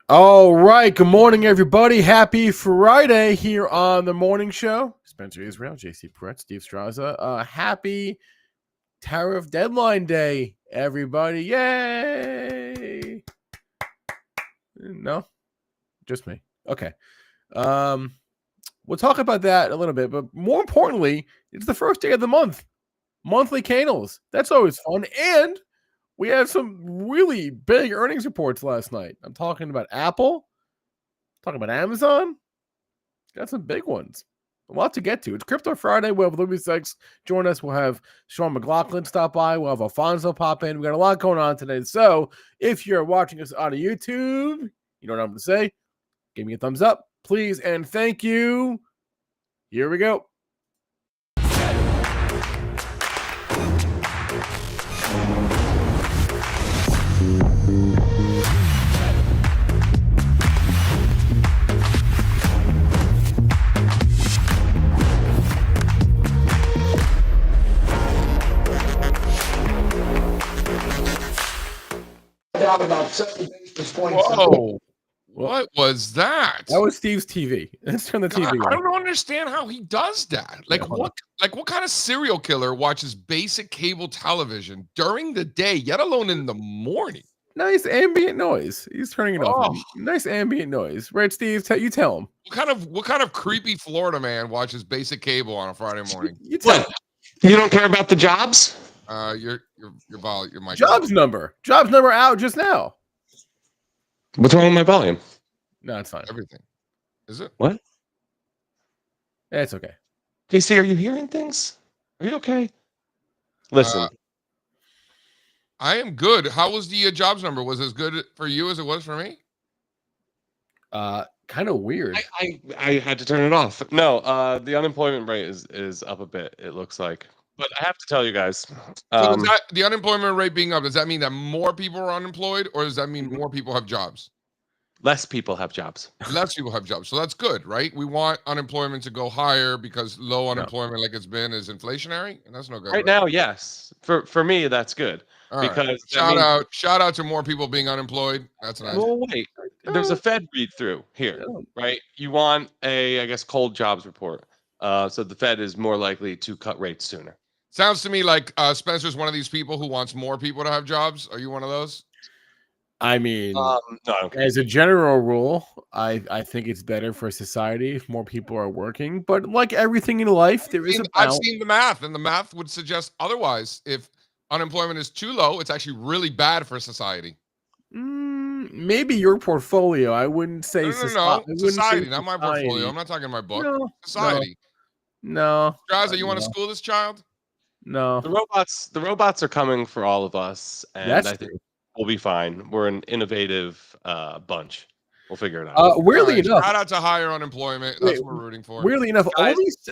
All right. Good morning, everybody. Happy Friday here on the morning show. Spencer Israel, JC Parets, Steve Strazza. Happy tariff deadline day, everybody. Yay. No, just me. Okay. We'll talk about that a little bit, but more importantly, it's the first day of the month. Monthly candles. That's always fun. And we had some really big earnings reports last night. I'm talking about Apple. Talking about Amazon, got some big ones. A lot to get to. It's Crypto Friday. We'll have Louis Sykes join us. We'll have Sean McLaughlin stop by. We'll have Alfonso pop in. We got a lot going on today. So if you're watching us on YouTube, you know what I'm going to say. Give me a thumbs up, please, and thank you. Here we go. About 7 basis points. Whoa. What was that? That was Steve's TV. Let's turn the TV on. I don't understand how he does that. What kind of serial killer watches basic cable television during the day, yet alone in the morning? Nice ambient noise. He's turning it off. Nice ambient noise. Right, Steve? You tell him. What kind of creepy Florida man watches basic cable on a Friday morning? You don't care about the jobs? Your mic. Jobs number out just now. What's wrong with my volume? No, it's fine. Everything. Is it? What? Yeah, it's okay. JC, are you hearing things? Are you okay? Listen. I am good. How was the jobs number? Was it as good for you as it was for me? Kind of weird. I had to turn it off. No, the unemployment rate is up a bit, it looks like. But I have to tell you guys. So the unemployment rate being up, does that mean that more people are unemployed, or does that mean more people have jobs? Less people have jobs. Less people have jobs. So that's good, right? We want unemployment to go higher because low unemployment like it's been is inflationary, and that's no good. Right now, yes. For me, that's good. All because right. Shout out to more people being unemployed. That's nice. Well, wait. There's a Fed read through here, right? You want I guess, cold jobs report. So the Fed is more likely to cut rates sooner. Sounds to me like Spencer's one of these people who wants more people to have jobs. Are you one of those? I mean, no, as a general rule, I think it's better for society if more people are working. But like everything in life, I've seen the math, and the math would suggest otherwise. If unemployment is too low, it's actually really bad for society. Maybe your portfolio. I wouldn't say no. Society, not my portfolio. I'm not talking my book. No, society. No. Strazza, you want to school this child? No. The robots are coming for all of us, and I think we'll be fine. We're an innovative bunch. We'll figure it out. Weirdly enough, shout out to higher unemployment. That's what we're rooting for. Weirdly enough,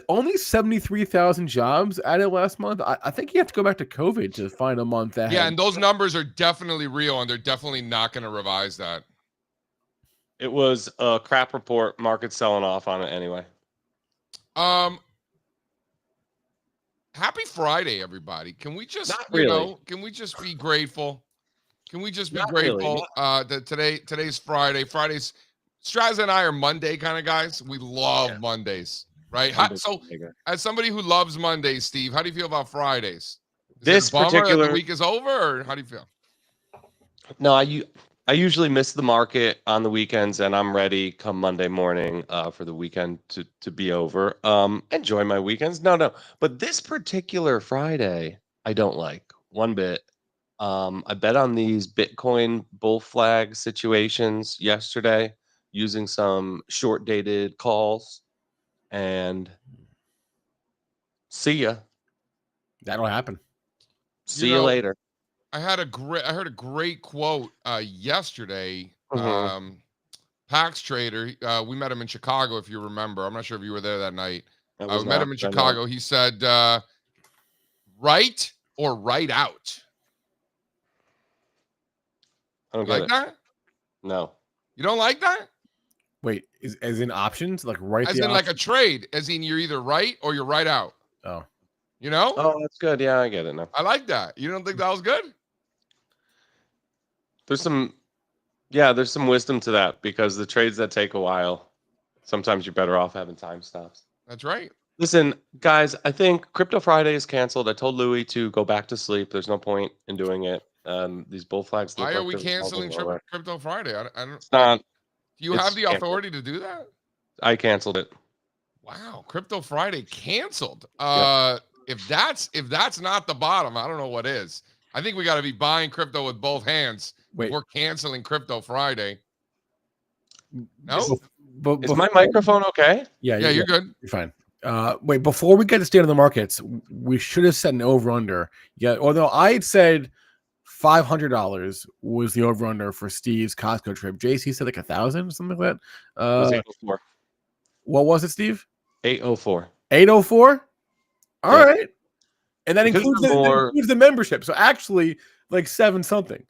only 73,000 jobs added last month. I think you have to go back to COVID to find a month that. Yeah, and those numbers are definitely real, and they're definitely not going to revise that. It was a crap report. Market's selling off on it anyway. Happy Friday, everybody. Can we just can we just be grateful? Can we just be grateful that today's Friday? Fridays, Strazza and I are Monday kind of guys. We love Mondays, right? So as somebody who loves Mondays, Steve, how do you feel about Fridays? Is it a bummer that the week is over, or how do you feel? No, I usually miss the market on the weekends, and I'm ready come Monday morning for the weekend to be over. Enjoy my weekends. No. But this particular Friday, I don't like one bit. I bet on these Bitcoin bull flag situations yesterday using some short-dated calls, and see ya. That'll happen. See you later. I heard a great quote yesterday. Pax Trader, we met him in Chicago, if you remember. I'm not sure if you were there that night. We met him in Chicago. He said, "Right or right out." I don't like that. No, you don't like that. Wait, as in options, like right? As in like a trade, as in you're either right or you're right out. Oh, you know. Oh, that's good. Yeah, I get it now. I like that. You don't think that was good? There's some Yeah, there's some wisdom to that because the trades that take a while, sometimes you're better off having time stops. That's right. Listen, guys, I think Crypto Friday is canceled. I told Louis to go back to sleep. There's no point in doing it. These bull flags look Why are like we they're canceling resolving over. Crypto Friday? I don't. It's not. Do you have It's the canceled. authority to do that? I canceled it. Wow, Crypto Friday canceled. Yep. If that's not the bottom, I don't know what is. I think we got to be buying crypto with both hands. Wait. We're canceling Crypto Friday. No, Is my microphone okay? Yeah, you're good. You're fine. Wait, before we get to state of the markets, we should have set an over under. Yeah, although I had said $500 was the over under for Steve's Costco trip. JC said like 1,000, something like that. It was 804. What was it, Steve? 804. 804. All Yep. right, and that includes the membership. So actually, like 7 something.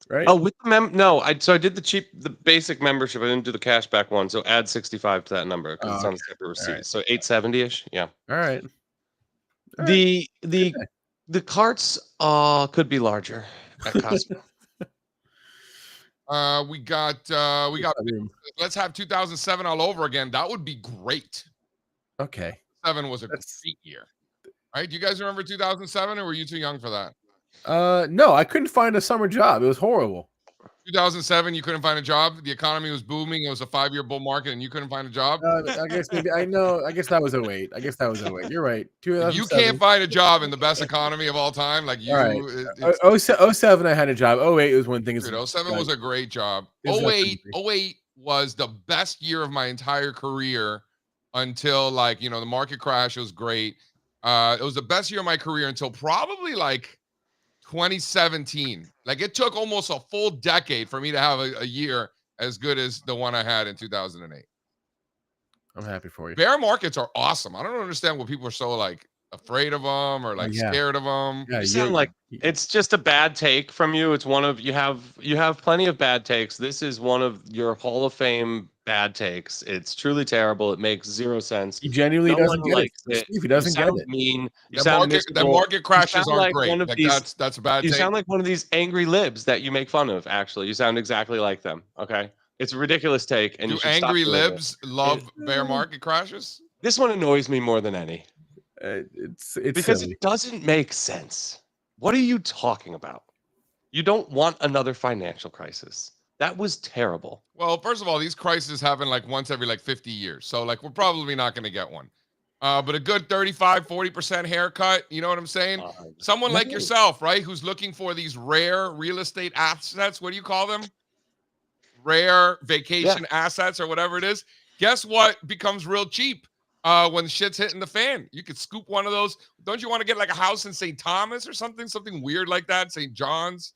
Right? Oh, with the so I did the basic membership. I didn't do the cashback one. So add 65 to that number because it's on the separate receipt. Right. So 870-ish. Yeah. All right. The carts could be larger at Costco. We got let's have 2007 all over again. That would be great. Okay. 7 was a great year. Right? Do you guys remember 2007 or were you too young for that? No, I couldn't find a summer job. It was horrible. 2007, you couldn't find a job. The economy was booming. It was a 5-year bull market, and you couldn't find a job. I guess maybe I guess that was 08. You're right. If you can't find a job in the best economy of all time, like you. Right. 07, I had a job. 08 was when things. Dude, 07 was a great job. 08 was the best year of my entire career until the market crash. It was great. It was the best year of my career until probably 2017. Like it took almost a full decade for me to have a year as good as the one I had in 2008. I'm happy for you. Bear markets are awesome. I don't understand what people are so afraid of them or scared of them. Yeah, you sound like it's just a bad take from you. It's one of you have plenty of bad takes. This is one of your Hall of Fame bad takes. It's truly terrible. It makes zero sense. He genuinely doesn't get it. Steve, he doesn't get it. Mean. The market crashes aren't great. That's a bad take. You sound like one of these angry libs that you make fun of. Actually, you sound exactly like them. Okay, it's a ridiculous take. And do angry libs love bear market crashes? This one annoys me more than any. It's because silly. It doesn't make sense. What are you talking about? You don't want another financial crisis. That was terrible. Well, first of all, these crises happen once every 50 years. So we're probably not going to get one. But a good 35-40% haircut, you know what I'm saying? Someone like yourself, right, who's looking for these rare real estate assets. What do you call them? Rare vacation assets or whatever it is. Guess what becomes real cheap? When shit's hitting the fan, you could scoop one of those. Don't you want to get a house in St. Thomas or something weird like that? St. John's?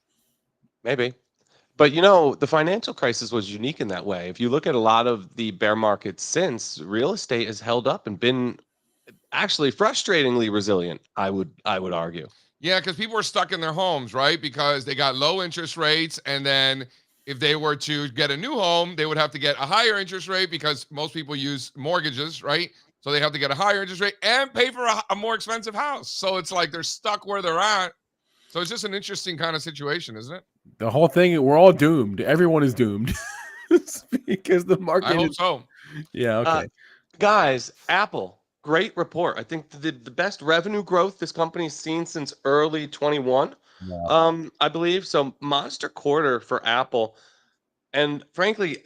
Maybe. But the financial crisis was unique in that way. If you look at a lot of the bear markets since, real estate has held up and been actually frustratingly resilient, I would argue. Yeah, because people are stuck in their homes, right? Because they got low interest rates, and then if they were to get a new home, they would have to get a higher interest rate because most people use mortgages, right? So they have to get a higher interest rate and pay for a more expensive house. So it's they're stuck where they're at. So it's just an interesting kind of situation, isn't it? The whole thing, we're all doomed. Everyone is doomed because the market. I hope so. Yeah. Okay. Guys, Apple, great report. I think the best revenue growth this company's seen since early 21. Yeah. I believe so. Monster quarter for Apple. And frankly,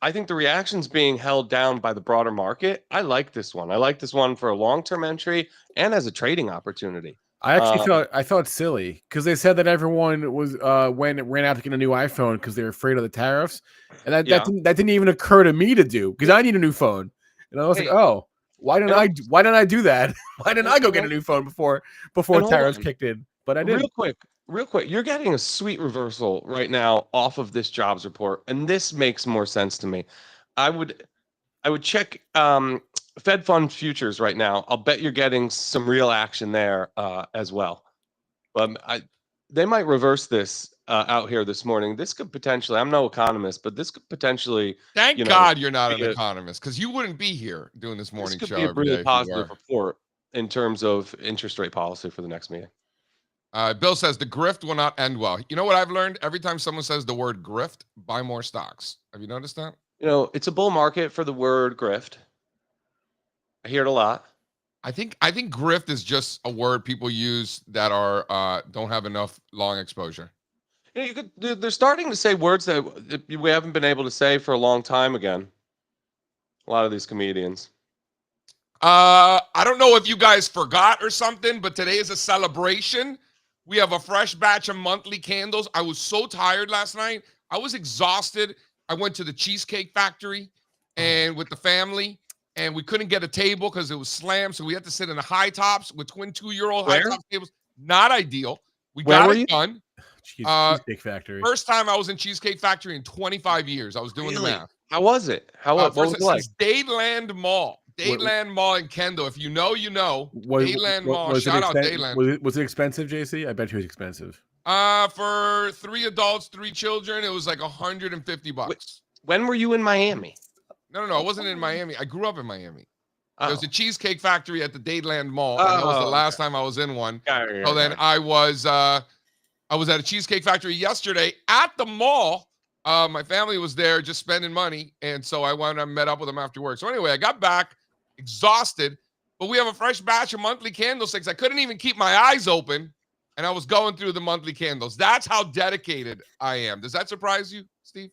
I think the reaction's being held down by the broader market. I like this one. I like this one for a long-term entry and as a trading opportunity. I actually thought silly because they said that everyone was when it ran out to get a new iPhone because they were afraid of the tariffs, and that didn't even occur to me to do because I need a new phone, and I was like, oh, why didn't I do that? Why didn't I go get a new phone before tariffs kicked in? But I didn't. Real quick, you're getting a sweet reversal right now off of this jobs report, and this makes more sense to me. I would check Fed Fund futures right now. I'll bet you're getting some real action there as well. But they might reverse this out here this morning. This could potentially, I'm no economist, but this could potentially. Thank God you're not an economist, because you wouldn't be here doing this morning show. This could be a really positive report in terms of interest rate policy for the next meeting. Bill says the grift will not end well. You know what I've learned? Every time someone says the word grift, buy more stocks. Have you noticed that? It's a bull market for the word grift. I hear it a lot. I think grift is just a word people use that are don't have enough long exposure. They're starting to say words that we haven't been able to say for a long time again. A lot of these comedians. I don't know if you guys forgot or something, but today is a celebration. We have a fresh batch of monthly candles. I was so tired last night. I was exhausted. I went to the Cheesecake Factory and with the family, and we couldn't get a table because it was slammed. So we had to sit in the high tops with twin 2-year-old high top tables. Not ideal. We got it done. Cheesecake Factory. First time I was in Cheesecake Factory in 25 years. I was doing the math. How was it? What was it like? Since Dadeland Mall. Dadeland Mall in Kendall. If you know, you know. Dadeland Mall. Shout out Dadeland. Was it expensive, JC? I bet you it was expensive. For 3 adults, 3 children, it was like $150. When were you in Miami? No. I wasn't in Miami. I grew up in Miami. There was a Cheesecake Factory at the Dadeland Mall, and that was the last time I was in one. So then I was at a Cheesecake Factory yesterday at the mall. My family was there just spending money, and so I went and met up with them after work. So anyway, I got back exhausted, but we have a fresh batch of monthly candlesticks. I couldn't even keep my eyes open, and I was going through the monthly candles. That's how dedicated I am. Does that surprise you, Steve?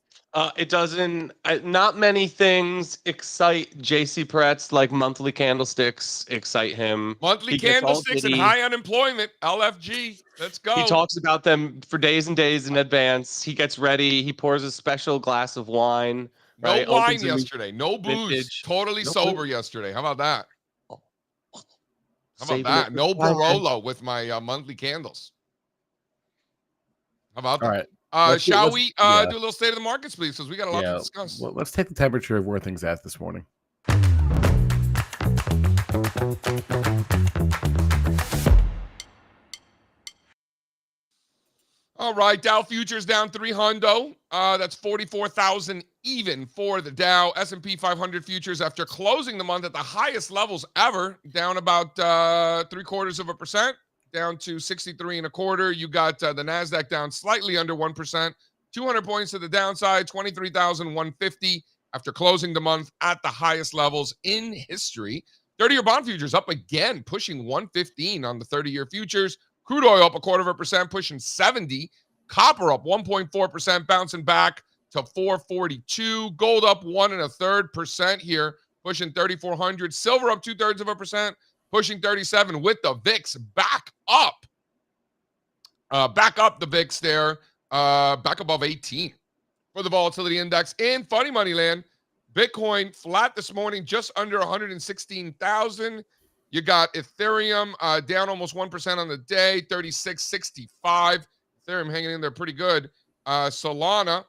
It doesn't. Not many things excite JC Parets like monthly candlesticks excite him. Monthly candlesticks and high unemployment, LFG. Let's go. He talks about them for days and days in advance. He gets ready. He pours a special glass of wine. No wine yesterday. No booze. Vintage. Totally sober yesterday. How about that? How about that? No Barolo with my monthly candles. How about that? All right. Shall we do a little state of the markets, please? Because we got a lot to discuss. Well, let's take the temperature of where things at this morning. All right, Dow futures down 300. That's 44,000 even for the Dow. S&P 500 futures after closing the month at the highest levels ever, down about 0.75%. Down to 63 1/4. You got the NASDAQ down slightly under 1%. 200 points to the downside, 23,150 after closing the month at the highest levels in history. 30-year bond futures up again, pushing 115 on the 30-year futures. Crude oil up 0.25%, pushing 70. Copper up 1.4%, bouncing back to 442. Gold up 1 1/3% here, pushing 3,400. Silver up 0.2%. Pushing 37 with the VIX back up. Back up the VIX there. Back above 18 for the volatility index. In funny money land, Bitcoin flat this morning, just under 116,000. You got Ethereum down almost 1% on the day, 36.65. Ethereum hanging in there pretty good. Solana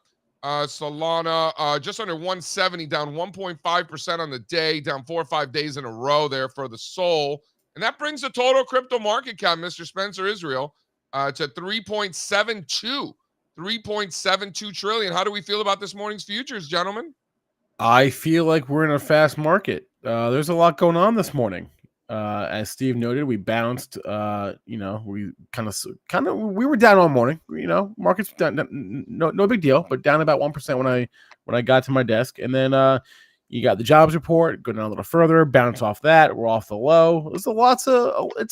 just under 170, down 1.5% on the day, down 4 or 5 days in a row there for the Sol. And that brings the total crypto market cap, Mr. Spencer Israel, to 3.72 trillion. How do we feel about this morning's futures, gentlemen? I feel like we're in a fast market. There's a lot going on this morning. As Steve noted, we bounced. We we were down all morning. Markets down, no big deal, but down about 1% when I got to my desk, and then you got the jobs report. Go down a little further, bounce off that. We're off the low. It's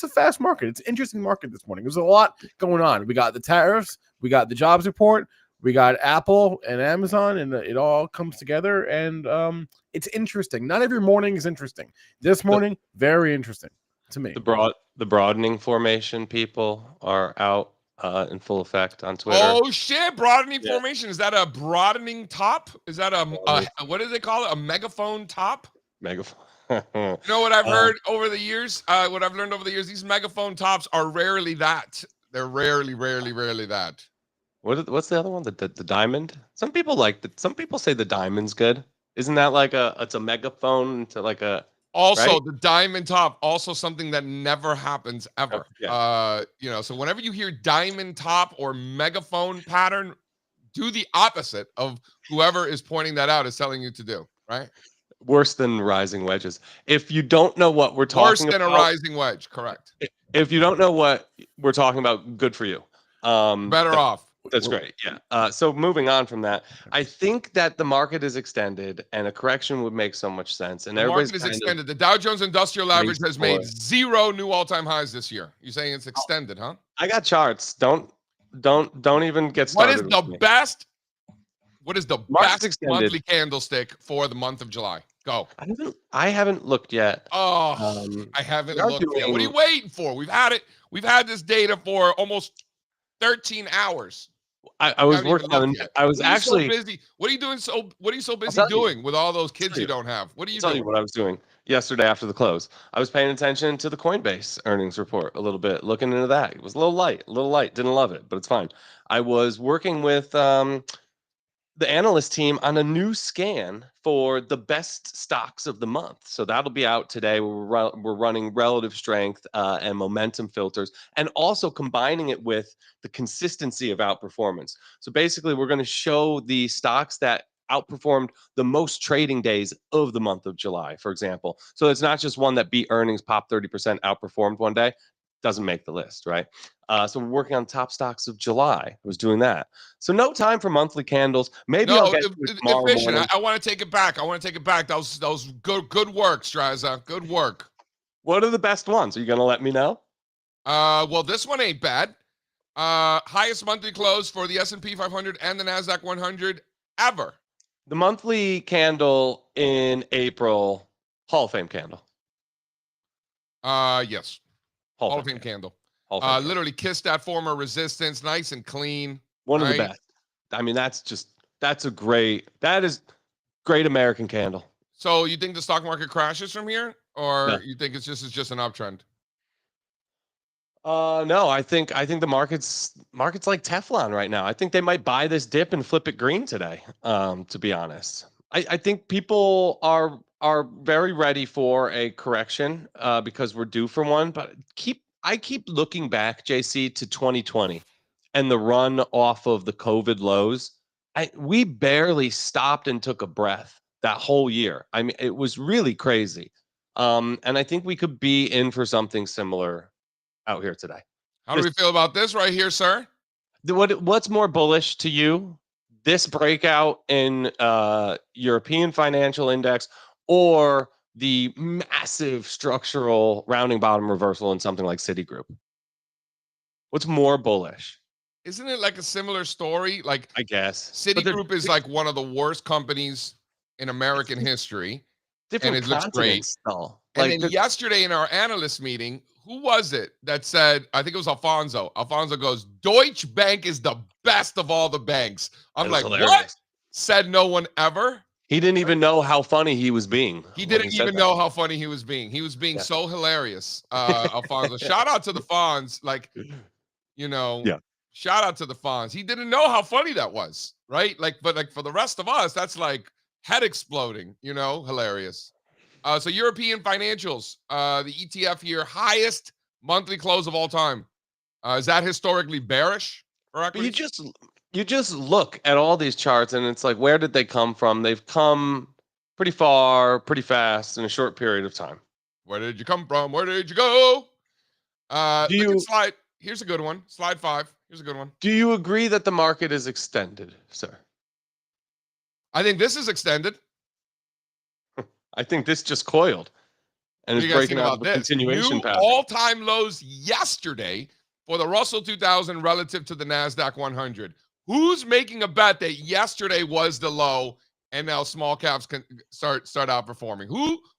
a fast market. It's an interesting market this morning. There's a lot going on. We got the tariffs. We got the jobs report. We got Apple and Amazon, and it all comes together, and it's interesting. Not every morning is interesting. This morning, very interesting to me. The broadening formation people are out in full effect on Twitter. Oh shit! Broadening formation. Is that a broadening top? Is that a what do they call it? A megaphone top? Megaphone. You know what I've heard over the years? What I've learned over the years? These megaphone tops are rarely that. They're rarely that. What's the other one? The diamond. Some people say the diamond's good. Isn't that like it's a megaphone to like a also right? The diamond top, also something that never happens ever. So whenever you hear diamond top or megaphone pattern, do the opposite of whoever is pointing that out is telling you to do, right? Worse than rising wedges. If you don't know what we're talking about. Worse than a rising wedge, correct. If you don't know what we're talking about, good for you. Better off. That's great. Yeah. So moving on from that, I think that the market is extended and a correction would make so much sense. And The everybody's market is kind of extended. The Dow Jones Industrial Average has made for it. 0 new all-time highs this year. You're saying it's extended, huh? I got charts. Don't even get What is started the with me. best? What is the Market's best extended. monthly candlestick for the month of July? Go. I haven't looked yet. Oh, I haven't we are looked yet. What are you doing- waiting for? We've had it. We've had this data for almost 13 hours. I was Haven't even working on. looked yet. I was What are you so actually busy. What are you doing? What are you so busy tell you. doing with all those kids you don't have? What are you I'll tell doing? you what I was doing yesterday after the close. I was paying attention to the Coinbase earnings report a little bit, looking into that. It was a little light. Didn't love it, but it's fine. I was working with the analyst team on a new scan for the best stocks of the month. So that'll be out today. We're running relative strength and momentum filters, and also combining it with the consistency of outperformance. So basically, we're going to show the stocks that outperformed the most trading days of the month of July, for example. So it's not just one that beat earnings, pop 30%, outperformed one day. Doesn't make the list, right? So we're working on top stocks of July. I was doing that. So no time for monthly candles. Maybe I'll get to it tomorrow efficient. morning. I want to take it back. That was good work, Strazza. Good work. What are the best ones? Are you going to let me know? Well, this one ain't bad. Highest monthly close for the S&P 500 and the Nasdaq 100 ever. The monthly candle in April, Hall of Fame candle. Yes. Hall of Fame candle. Literally kissed that former resistance, nice and clean. One of the best. I mean, that is great American candle. So you think the stock market crashes from here, or you think it's just an uptrend? No, I think the market's like Teflon right now. I think they might buy this dip and flip it green today. To be honest, I think people are very ready for a correction because we're due for one. But I keep looking back, JC, to 2020 and the run off of the COVID lows. We barely stopped and took a breath that whole year. I mean, it was really crazy. And I think we could be in for something similar out here today. How do we feel about this right here, sir? What's more bullish to you? This breakout in European financial index, or the massive structural rounding bottom reversal in something like Citigroup? What's more bullish? Isn't it like a similar story? Like, I guess Citigroup is like one of the worst companies in American history. Different and it looks great. Though. And then yesterday in our analyst meeting, who was it that said, I think it was Alfonso. Alfonso goes, Deutsche Bank is the best of all the banks. I'm like, hilarious. What? Said no one ever? He didn't even know how funny he was being. He didn't even know how funny he was being. He was being so hilarious, Alfonso. Shout out to the Fonz. Like, shout out to the Fonz. He didn't know how funny that was, right? Like, but like for the rest of us, that's like head exploding, hilarious. So European financials, the ETF here, highest monthly close of all time. Is that historically bearish for equities? You just look at all these charts and it's like, where did they come from? They've come pretty far, pretty fast in a short period of time. Where did you come from? Where did you go? Slide. Here's a good one. Slide 5. Here's a good one. Do you agree that the market is extended, sir? I think this is extended. I think this just coiled and is breaking out of the continuation pattern. All-time lows yesterday for the Russell 2000 relative to the Nasdaq 100. Who's making a bet that yesterday was the low and now small caps can start outperforming?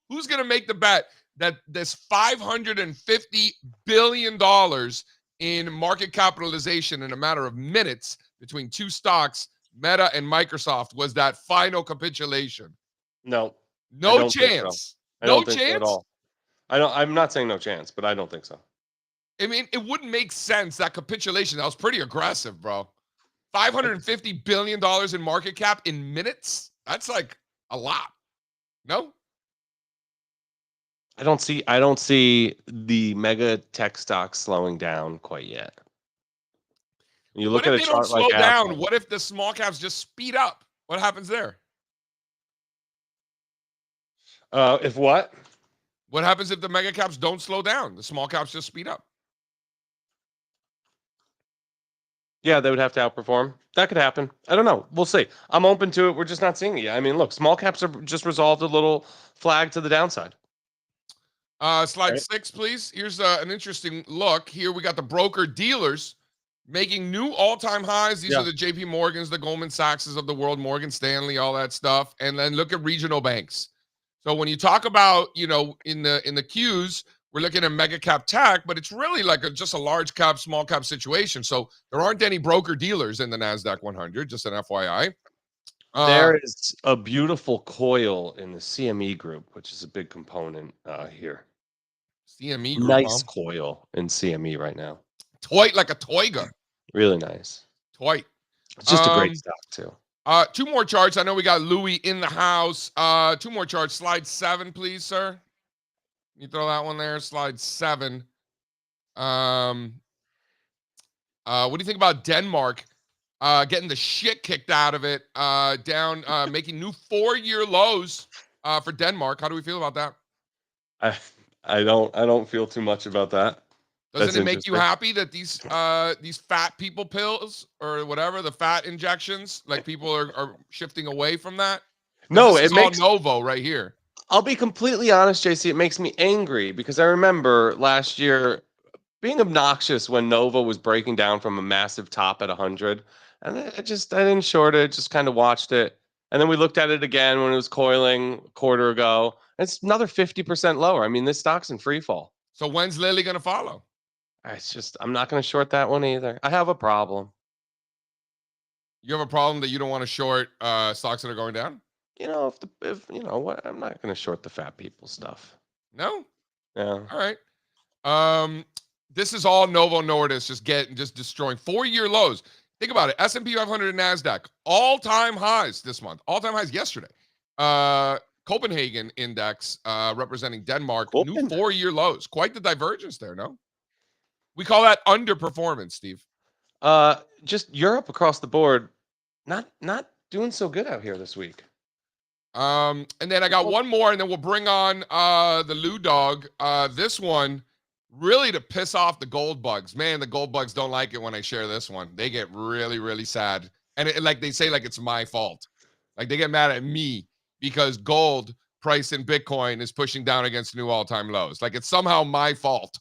Who's going to make the bet that this $550 billion in market capitalization in a matter of minutes between two stocks, Meta and Microsoft, was that final capitulation? No chance. I don't think so at all. I'm not saying no chance, but I don't think so. I mean, it wouldn't make sense, that capitulation. That was pretty aggressive, bro. $550 billion in market cap in minutes? That's like a lot. No? I don't see the mega tech stocks slowing down quite yet. When you look at a chart like Apple, what if the small caps just speed up? What happens there? If what? What happens if the mega caps don't slow down? The small caps just speed up. Yeah, they would have to outperform. That could happen. I don't know. We'll see. I'm open to it. We're just not seeing it yet. I mean, look, small caps are just resolved a little flag to the downside. Slide Right. 6, please. Here's an interesting look. Here we got the broker dealers making new all-time highs. These Yeah. are the JP Morgans, the Goldman Sachses of the world, Morgan Stanley, all that stuff. And then look at regional banks. So when you talk about, in the Qs, we're looking at mega cap tech, but it's really like just a large cap, small cap situation. So there aren't any broker dealers in the NASDAQ 100, just an FYI. There is a beautiful coil in the CME group, which is a big component here. CME group, Nice coil in CME right now. Toy, like a Toyga. Really nice. Toy. It's just a great stock too. 2 more charts. I know we got Louis in the house. 2 more charts. Slide 7, please, sir. You throw that one there. Slide 7. What do you think about Denmark getting the shit kicked out of it? Down, making new 4-year lows for Denmark. How do we feel about that? I don't feel too much about that. Doesn't it make you happy that these fat people pills or whatever, the fat injections, like people are shifting away from that? No, it makes all Novo right here. I'll be completely honest, JC. It makes me angry because I remember last year being obnoxious when Novo was breaking down from a massive top at 100, and I didn't short it, just kind of watched it, and then we looked at it again when it was coiling a quarter ago. And it's another 50% lower. I mean, this stock's in free fall. So when's Lily going to follow? It's just I'm not going to short that one either. I have a problem. You have a problem that you don't want to short stocks that are going down? If you know what, I'm not going to short the fat people stuff. No. Yeah. All right. This is all Novo Nordisk just destroying 4-year lows. Think about it. S&P 500 and NASDAQ, all-time highs this month. All-time highs yesterday. Copenhagen index representing Denmark, new 4-year lows. Quite the divergence there, no? We call that underperformance, Steve. Just Europe across the board, not doing so good out here this week. And then I got one more, and then we'll bring on the Lou Dog. This one, really to piss off the gold bugs. Man, the gold bugs don't like it when I share this one. They get really, really sad. And like they say, like it's my fault. Like they get mad at me because gold price in Bitcoin is pushing down against new all-time lows. Like it's somehow my fault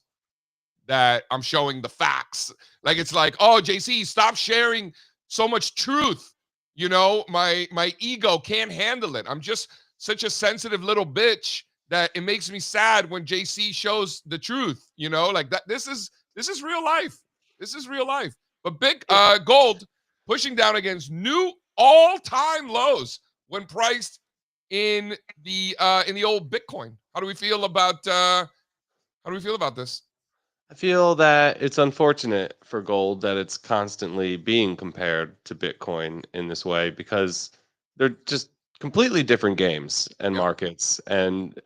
that I'm showing the facts. Like it's like, oh, JC, stop sharing so much truth. My ego can't handle it. I'm just such a sensitive little bitch that it makes me sad when JC shows the truth. Like that. This is real life. This is real life. But big gold pushing down against new all-time lows when priced in the old Bitcoin. How do we feel about this? I feel that it's unfortunate for gold that it's constantly being compared to Bitcoin in this way because they're just completely different games and markets. And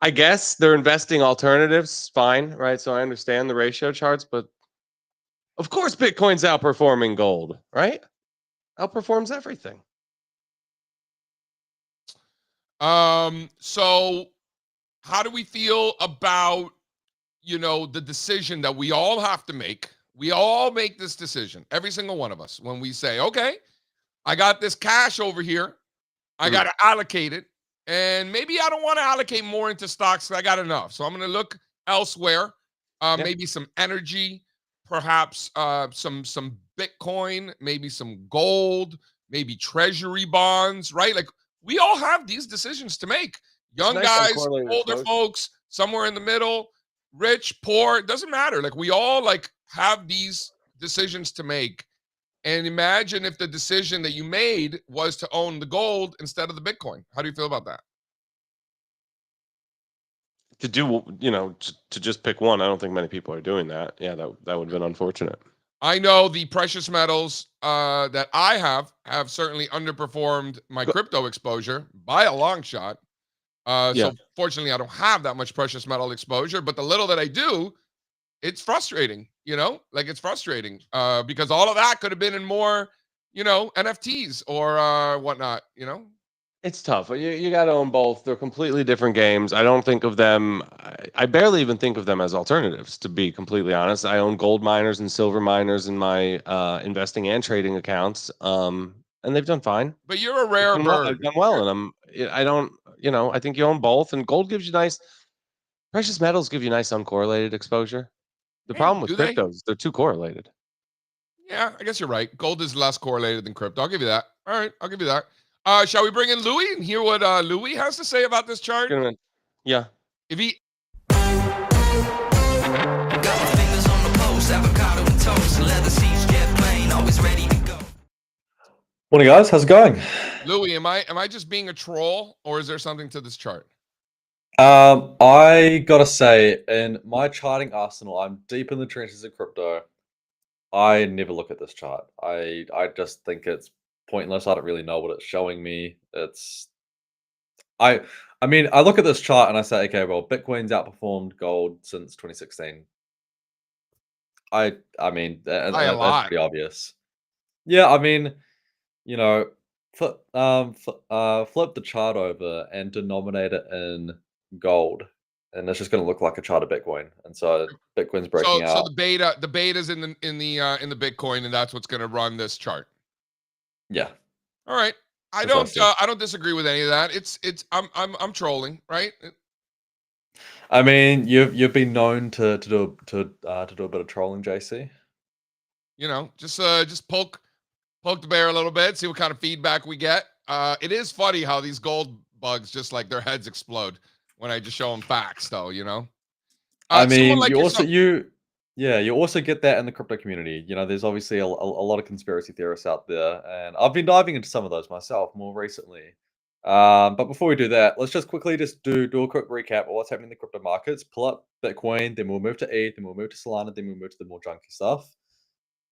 I guess they're investing alternatives, fine, right? So I understand the ratio charts, but of course Bitcoin's outperforming gold, right? Outperforms everything. So how do we feel about the decision that we all have to make? We all make this decision, every single one of us, when we say, okay, I got this cash over here. I got to allocate it. And maybe I don't want to allocate more into stocks. I got enough. So I'm going to look elsewhere. Maybe some energy, perhaps some Bitcoin, maybe some gold, maybe treasury bonds, right? Like we all have these decisions to make. Young guys, older folks, somewhere in the middle, rich, poor, it doesn't matter. Like we all have these decisions to make. And imagine if the decision that you made was to own the gold instead of the Bitcoin. How do you feel about that? To do, to just pick one, I don't think many people are doing that. Yeah, that would have been unfortunate. I know the precious metals that I have certainly underperformed my crypto exposure by a long shot. So fortunately, I don't have that much precious metal exposure, but the little that I do, it's frustrating, it's frustrating because all of that could have been in more, NFTs or whatnot, It's tough. You got to own both. They're completely different games. I don't think of them. I barely even think of them as alternatives, to be completely honest. I own gold miners and silver miners in my investing and trading accounts, and they've done fine. But you're a rare bird. They've done well, and I don't. I think you own both, and gold gives you nice. Precious metals give you nice uncorrelated exposure. The problem with Do they? cryptos, they're too correlated. Yeah, I guess you're right. Gold is less correlated than crypto. I'll give you that. All right, I'll give you that. Shall we bring in Louis and hear what Louis has to say about this chart? Yeah. If he Got my fingers on the pulse, avocado and toast, leather seats, jet plane, always ready to go. Morning, guys. How's it going? Louis, am I just being a troll, or is there something to this chart? I gotta say, in my charting arsenal, I'm deep in the trenches of crypto. I never look at this chart. I just think it's pointless. I don't really know what it's showing me. I mean, I look at this chart and I say, okay, well, Bitcoin's outperformed gold since 2016. I mean, By a that's lot. pretty obvious. Yeah, I mean, you know, flip the chart over and denominate it in gold, and it's just going to look like a chart of Bitcoin. And so Bitcoin's breaking So out. the beta's in the Bitcoin, and that's what's going to run this chart. Yeah. All right. I don't disagree with any of that. I'm trolling, right? I mean, you've been known to do a bit of trolling, JC. Just poke the bear a little bit, see what kind of feedback we get. It is funny how these gold bugs just like their heads explode when I just show them facts, though. I mean, like you yourself, you also get that in the crypto community. There's obviously a lot of conspiracy theorists out there, and I've been diving into some of those myself more recently. But before we do that, let's just quickly do a quick recap of what's happening in the crypto markets. Pull up Bitcoin, then we'll move to ETH, then we'll move to Solana, then we'll move to the more junky stuff.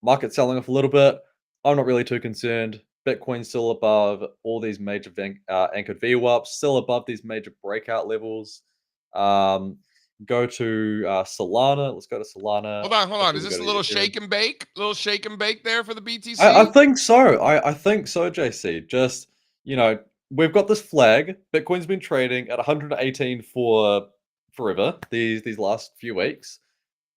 Market selling off a little bit. I'm not really too concerned. Bitcoin's still above all these major anchored VWAPs, still above these major breakout levels. Go to Solana. Let's go to Solana. Hold on. Is this a little shake and bake? A little shake and bake there for the BTC? I think so. I think so, JC. Just, we've got this flag. Bitcoin's been trading at 118 for forever, these last few weeks.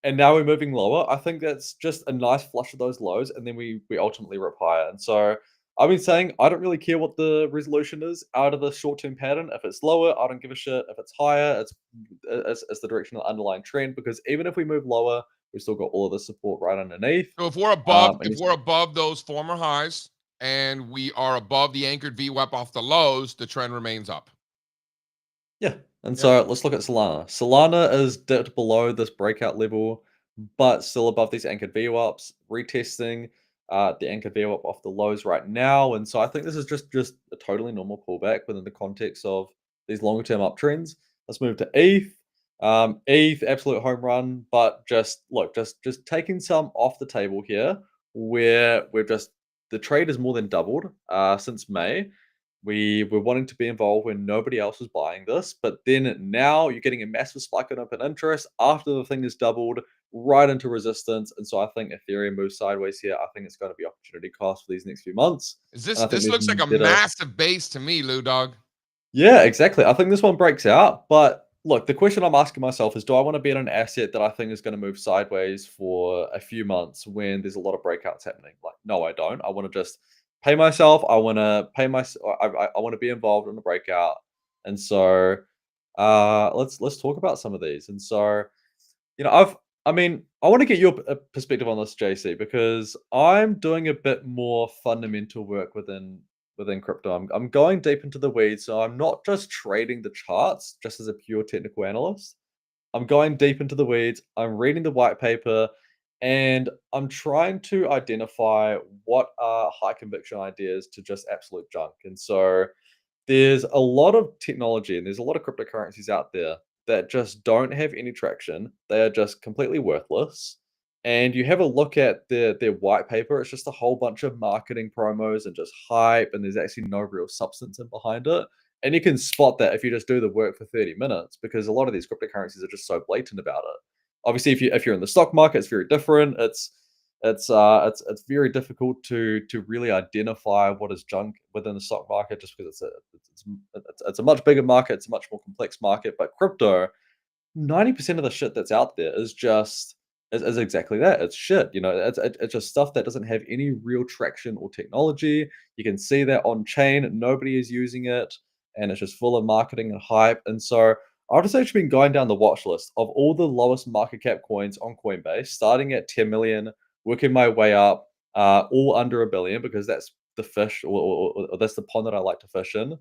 And now we're moving lower. I think that's just a nice flush of those lows, and then we ultimately rip higher. And so I've been saying I don't really care what the resolution is out of the short-term pattern. If it's lower, I don't give a shit. If it's higher, it's the direction of the underlying trend, because even if we move lower, we've still got all of the support right underneath. So if we're above those former highs and we are above the anchored VWAP off the lows, the trend remains up. Yeah. And so let's look at Solana. Solana is dipped below this breakout level, but still above these anchored VWAPs, retesting the anchored VWAP off the lows right now. And so I think this is just a totally normal pullback within the context of these longer term uptrends. Let's move to ETH. ETH, absolute home run, but just taking some off the table here, where the trade has more than doubled since May. We were wanting to be involved when nobody else was buying this, but then now you're getting a massive spike in open interest after the thing is doubled right into resistance. And so I think Ethereum moves sideways here. I think it's going to be opportunity cost for these next few months. This looks like a massive base to me, Lou Dog. Yeah, exactly. I think this one breaks out. But look, the question I'm asking myself is, do I want to be in an asset that I think is going to move sideways for a few months when there's a lot of breakouts happening? Like, no, I don't. I want to just pay myself. I want to pay my. I want to be involved in the breakout. And so, let's talk about some of these. And so, I want to get your perspective on this, JC, because I'm doing a bit more fundamental work within crypto. I'm going deep into the weeds, so I'm not just trading the charts just as a pure technical analyst. I'm going deep into the weeds. I'm reading the white paper, and I'm trying to identify what are high conviction ideas to just absolute junk. And so there's a lot of technology and there's a lot of cryptocurrencies out there that just don't have any traction. They are just completely worthless. And you have a look at their white paper, it's just a whole bunch of marketing promos and just hype, and there's actually no real substance in behind it. And you can spot that if you just do the work for 30 minutes, because a lot of these cryptocurrencies are just so blatant about it. Obviously, if you're in the stock market, it's very different. It's It's very difficult to really identify what is junk within the stock market, just because it's a much bigger market, it's a much more complex market. But crypto, 90% of the shit that's out there is exactly that. It's shit. It's just stuff that doesn't have any real traction or technology. You can see that on chain, nobody is using it, and it's just full of marketing and hype. And so I've just actually been going down the watch list of all the lowest market cap coins on Coinbase, starting at 10 million, working my way up, all under a billion, because that's the fish, or that's the pond that I like to fish in.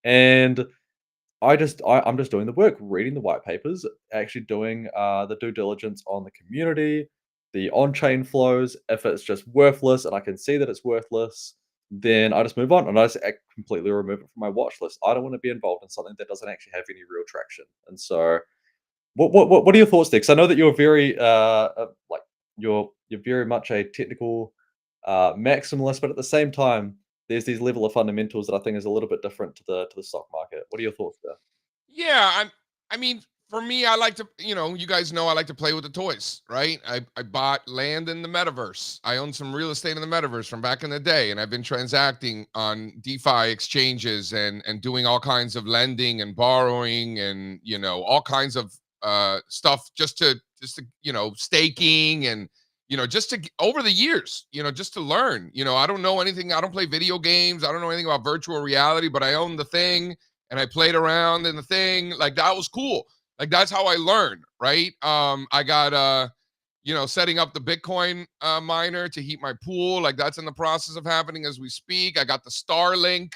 And I'm just doing the work, reading the white papers, actually doing the due diligence on the community, the on-chain flows. If it's just worthless and I can see that it's worthless, then I just move on and I just completely remove it from my watch list. I don't want to be involved in something that doesn't actually have any real traction. And so, what are your thoughts there? Because I know that you're very like you're very much a technical maximalist, but at the same time, there's these level of fundamentals that I think is a little bit different to the stock market. What are your thoughts there? Yeah, I mean, for me, I like to, you guys know I like to play with the toys, right? I bought land in the metaverse. I own some real estate in the metaverse from back in the day, and I've been transacting on DeFi exchanges and doing all kinds of lending and borrowing and all kinds of stuff just to staking and just to over the years, just to learn. I don't know anything. I don't play video games. I don't know anything about virtual reality, but I own the thing and I played around in the thing. Like, that was cool. Like, that's how I learned, right? I got setting up the Bitcoin miner to heat my pool. Like, that's in the process of happening as we speak. I got the Starlink.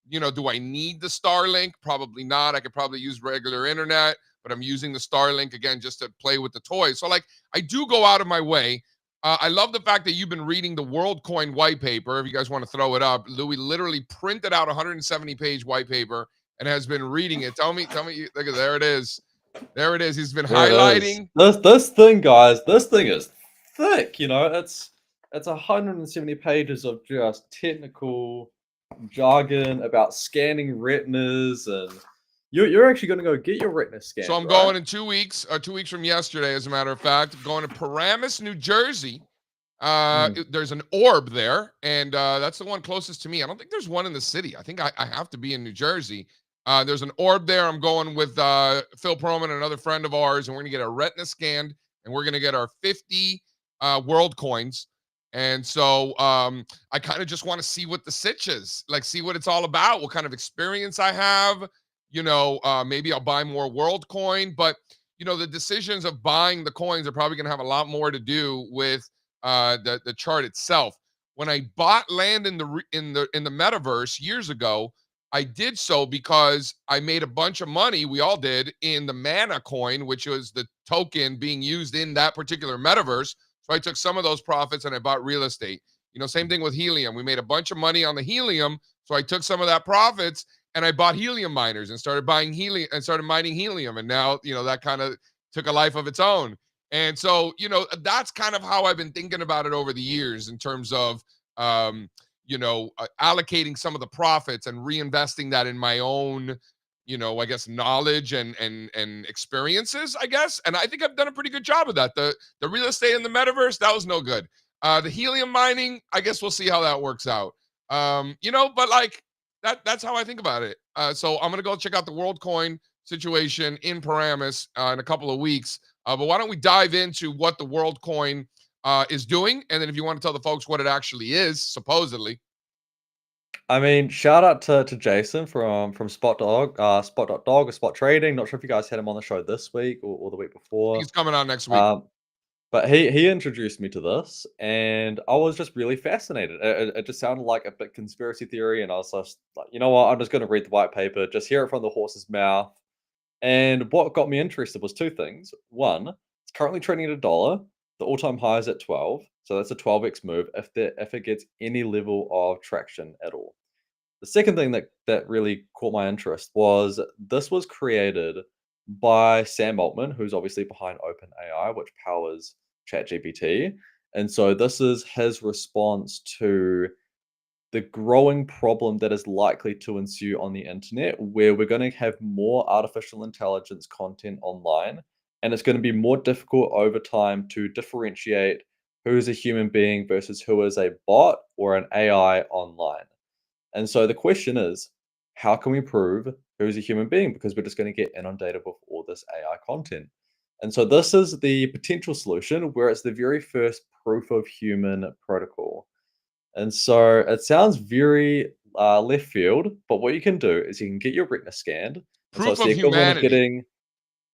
Do I need the Starlink? Probably not. I could probably use regular internet, but I'm using the Starlink again just to play with the toys. So, like, I do go out of my way. I love the fact that you've been reading the Worldcoin white paper. If you guys want to throw it up, Louis literally printed out a 170-page white paper and has been reading it. Tell me, look at there it is. There it is. He's been There it is. highlighting. This thing, guys, this thing is thick. It's 170 pages of just technical jargon about scanning retinas, and you're actually going to go get your retina scanned. So I'm going in 2 weeks, 2 weeks from yesterday, as a matter of fact, going to Paramus, New Jersey. There's an orb there, and that's the one closest to me. I don't think there's one in the city. I think I have to be in New Jersey. There's an orb there. I'm going with Phil Perlman, another friend of ours, and we're going to get our retina scanned, and we're going to get our 50 world coins. And so I kind of just want to see what the sitch is, like see what it's all about, what kind of experience I have. Maybe I'll buy more world coin, but the decisions of buying the coins are probably going to have a lot more to do with the chart itself. When I bought land in the metaverse years ago, I did so because I made a bunch of money. We all did, in the Mana coin, which was the token being used in that particular metaverse. So I took some of those profits and I bought real estate. Same thing with helium. We made a bunch of money on the helium, so I took some of that profits and I bought helium miners and started buying helium and started mining helium. And now, that kind of took a life of its own. And so, that's kind of how I've been thinking about it over the years in terms of, allocating some of the profits and reinvesting that in my own, I guess, knowledge and experiences, I guess. And I think I've done a pretty good job of that. The real estate in the metaverse, that was no good. The helium mining, I guess we'll see how that works out. But like that's how I think about it. So I'm gonna go check out the WorldCoin situation in Paramus in a couple of weeks. But why don't we dive into what the WorldCoin is doing, and then if you want to tell the folks what it actually is, supposedly. I mean, shout out to Jason from Spot.dog or Spot Trading. Not sure if you guys had him on the show this week or the week before. He's coming on next week. But he introduced me to this, and I was just really fascinated. It just sounded like a bit conspiracy theory, and I was just like, you know what? I'm just going to read the white paper, just hear it from the horse's mouth. And what got me interested was two things. One, it's currently trading at $1. The all-time high is at 12, so that's a 12x move if it gets any level of traction at all. The second thing that really caught my interest was this was created by Sam Altman, who's obviously behind OpenAI, which powers ChatGPT. And so this is his response to the growing problem that is likely to ensue on the internet, where we're going to have more artificial intelligence content online, and it's going to be more difficult over time to differentiate who is a human being versus who is a bot or an AI online. And so the question is, how can we prove who's a human being? Because we're just going to get inundated with all this AI content. And so this is the potential solution where it's the very first proof of human protocol. And so it sounds very left field, but what you can do is you can get your retina scanned. And so Proof it's of the equivalent of humanity. getting,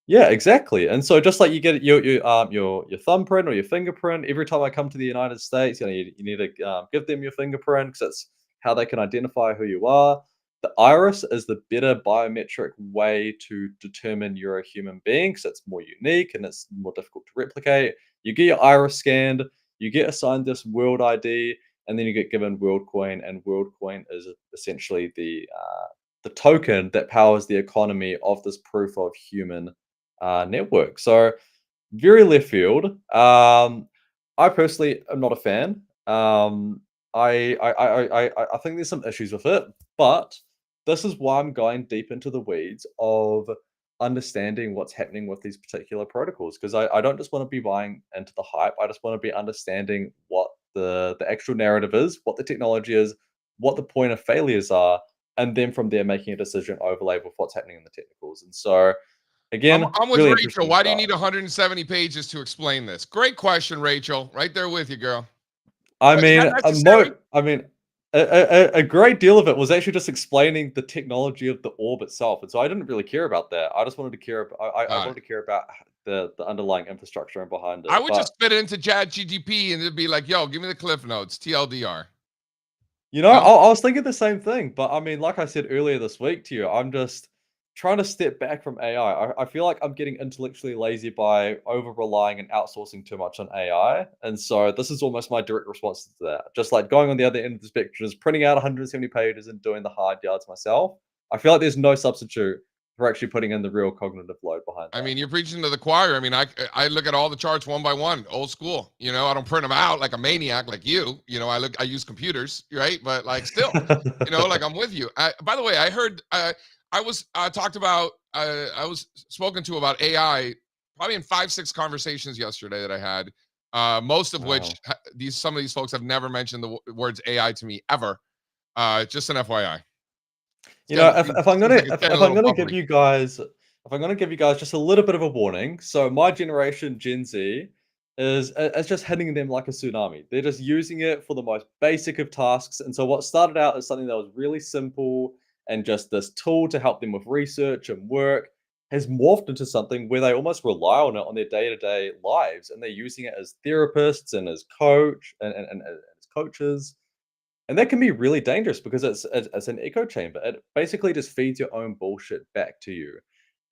yeah, exactly. And so just like you get your thumbprint or your fingerprint, every time I come to the United States, you need to give them your fingerprint because that's how they can identify who you are. The iris is the better biometric way to determine you're a human being because it's more unique and it's more difficult to replicate. You get your iris scanned, you get assigned this world ID, and then you get given Worldcoin, and Worldcoin is essentially the token that powers the economy of this proof of human network. So very left field. I personally am not a fan. I think there's some issues with it, but this is why I'm going deep into the weeds of understanding what's happening with these particular protocols because I don't just want to be buying into the hype. I just want to be understanding what the actual narrative is, what the technology is, what the point of failures are, and then from there making a decision overlay with what's happening in the technicals. And so again, I'm with really Rachel. interesting Why do you stuff. need 170 pages to explain this? Great question, Rachel. Right there with you, girl. I But is mean, that necessary? a great deal of it was actually just explaining the technology of the orb itself, and so I didn't really care about that. I just wanted to care. I wanted to care about the underlying infrastructure and behind it. I would But just fit it into ChatGPT and it'd be like, "Yo, give me the cliff notes, TLDR." you know, No? I was thinking the same thing. But I mean, like I said earlier this week to you, I'm just trying to step back from AI. I feel like I'm getting intellectually lazy by over relying and outsourcing too much on AI. And so this is almost my direct response to that. Just like going on the other end of the spectrum is printing out 170 pages and doing the hard yards myself. I feel like there's no substitute for actually putting in the real cognitive load behind I that. mean, you're preaching to the choir. I mean, I look at all the charts one by one, old school. You know, I don't print them out like a maniac like you. You know, I use computers, right? But like still, you know, like I'm with you. By the way, I heard I was talked about I was spoken to about AI probably in 5-6 conversations yesterday that I had. Most of which Wow. some of these folks have never mentioned the words AI to me ever. Just an FYI. You know, Seems like it's getting a if I'm little gonna give bubbly. you guys just a little bit of a warning. So my generation, Gen Z, is it's just hitting them like a tsunami. They're just using it for the most basic of tasks. And so what started out as something that was really simple and just this tool to help them with research and work has morphed into something where they almost rely on it on their day-to-day lives, and they're using it as therapists and as coach and as coaches. And that can be really dangerous because it's an echo chamber. It basically just feeds your own bullshit back to you.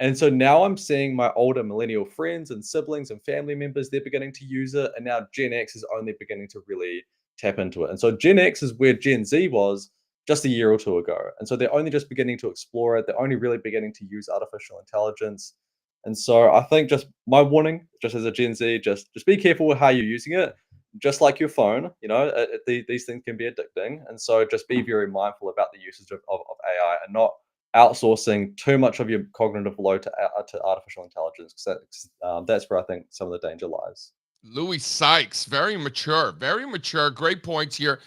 And so now I'm seeing my older millennial friends and siblings and family members, they're beginning to use it. And now Gen X is only beginning to really tap into it. And so Gen X is where Gen Z was just a year or two ago. And so they're only just beginning to explore it. They're only really beginning to use artificial intelligence. And so I think just my warning, just as a Gen Z, just be careful with how you're using it, just like your phone, you know, these things can be addicting. And so just be very mindful about the usage of AI and not outsourcing too much of your cognitive load to artificial intelligence. Because that's where I think some of the danger lies. Louis Sykes, very mature, very mature. Great points here.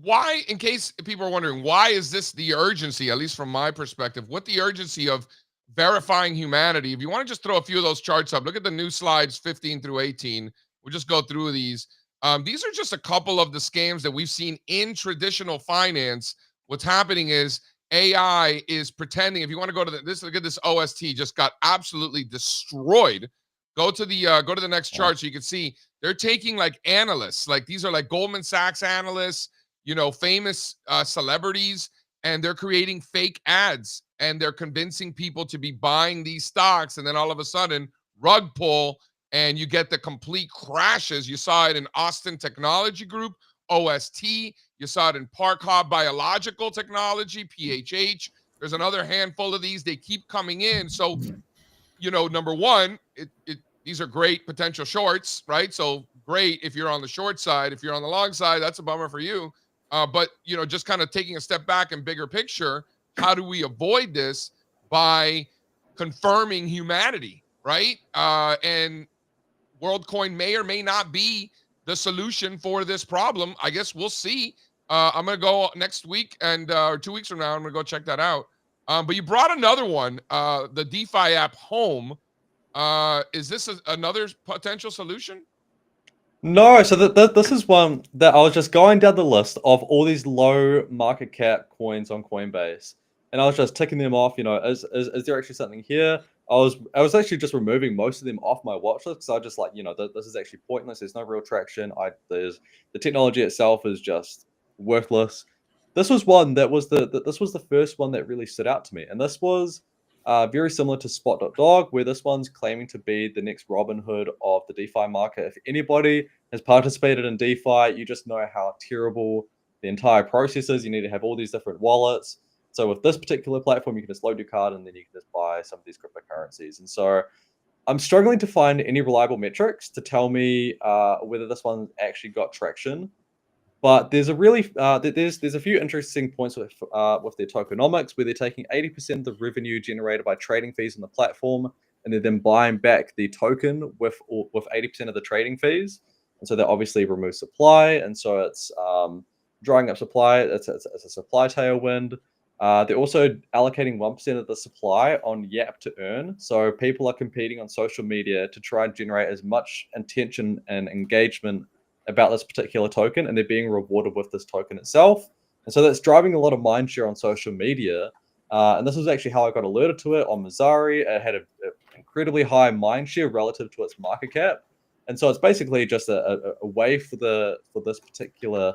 Why, in case people are wondering, why is this the urgency, at least from my perspective, what the urgency of verifying humanity? If you want to just throw a few of those charts up, look at the new slides 15 through 18. We'll just go through these. These are just a couple of the scams that we've seen in traditional finance. What's happening is AI is pretending. If you want to go to this, look at this OST, just got absolutely destroyed. Go to the next chart so you can see they're taking like analysts, like these are like Goldman Sachs analysts, you know, famous celebrities, and they're creating fake ads and they're convincing people to be buying these stocks, and then all of a sudden rug pull and you get the complete crashes. You saw it in Austin Technology Group, OST. You saw it in Park Hobb Biological Technology, PHH. There's another handful of these. They keep coming in. So, you know, number one, these are great potential shorts, right? So great if you're on the short side. If you're on the long side, that's a bummer for you. But, you know, just kind of taking a step back and bigger picture, how do we avoid this? By confirming humanity, right? And WorldCoin may or may not be the solution for this problem. I guess we'll see. I'm gonna go next week and or 2 weeks from now. I'm gonna go check that out. But you brought another one, the DeFi app Home. Is this another potential solution? No, so this is one that I was just going down the list of all these low market cap coins on Coinbase, and I was just ticking them off. You know, is there actually something here? I was actually just removing most of them off my watch list because I just like, you know, this is actually pointless. There's no real traction. The technology itself is just worthless. This was one that was this was the first one that really stood out to me, and this was very similar to Spot.dog, where this one's claiming to be the next Robin Hood of the DeFi market. If anybody has participated in DeFi, you just know how terrible the entire process is. You need to have all these different wallets. So with this particular platform, you can just load your card and then you can just buy some of these cryptocurrencies. And so I'm struggling to find any reliable metrics to tell me whether this one actually got traction. But there's a really there's a few interesting points with their tokenomics, where they're taking 80% of the revenue generated by trading fees on the platform, and they're then buying back the token with 80% of the trading fees. And so that obviously removes supply, and so it's drying up supply. It's a supply tailwind. They're also allocating 1% of the supply on Yap to earn. So people are competing on social media to try and generate as much attention and engagement about this particular token, and they're being rewarded with this token itself. And so that's driving a lot of mindshare on social media. And this was actually how I got alerted to it on Mazari. It had an incredibly high mindshare relative to its market cap. And so it's basically just a way for this particular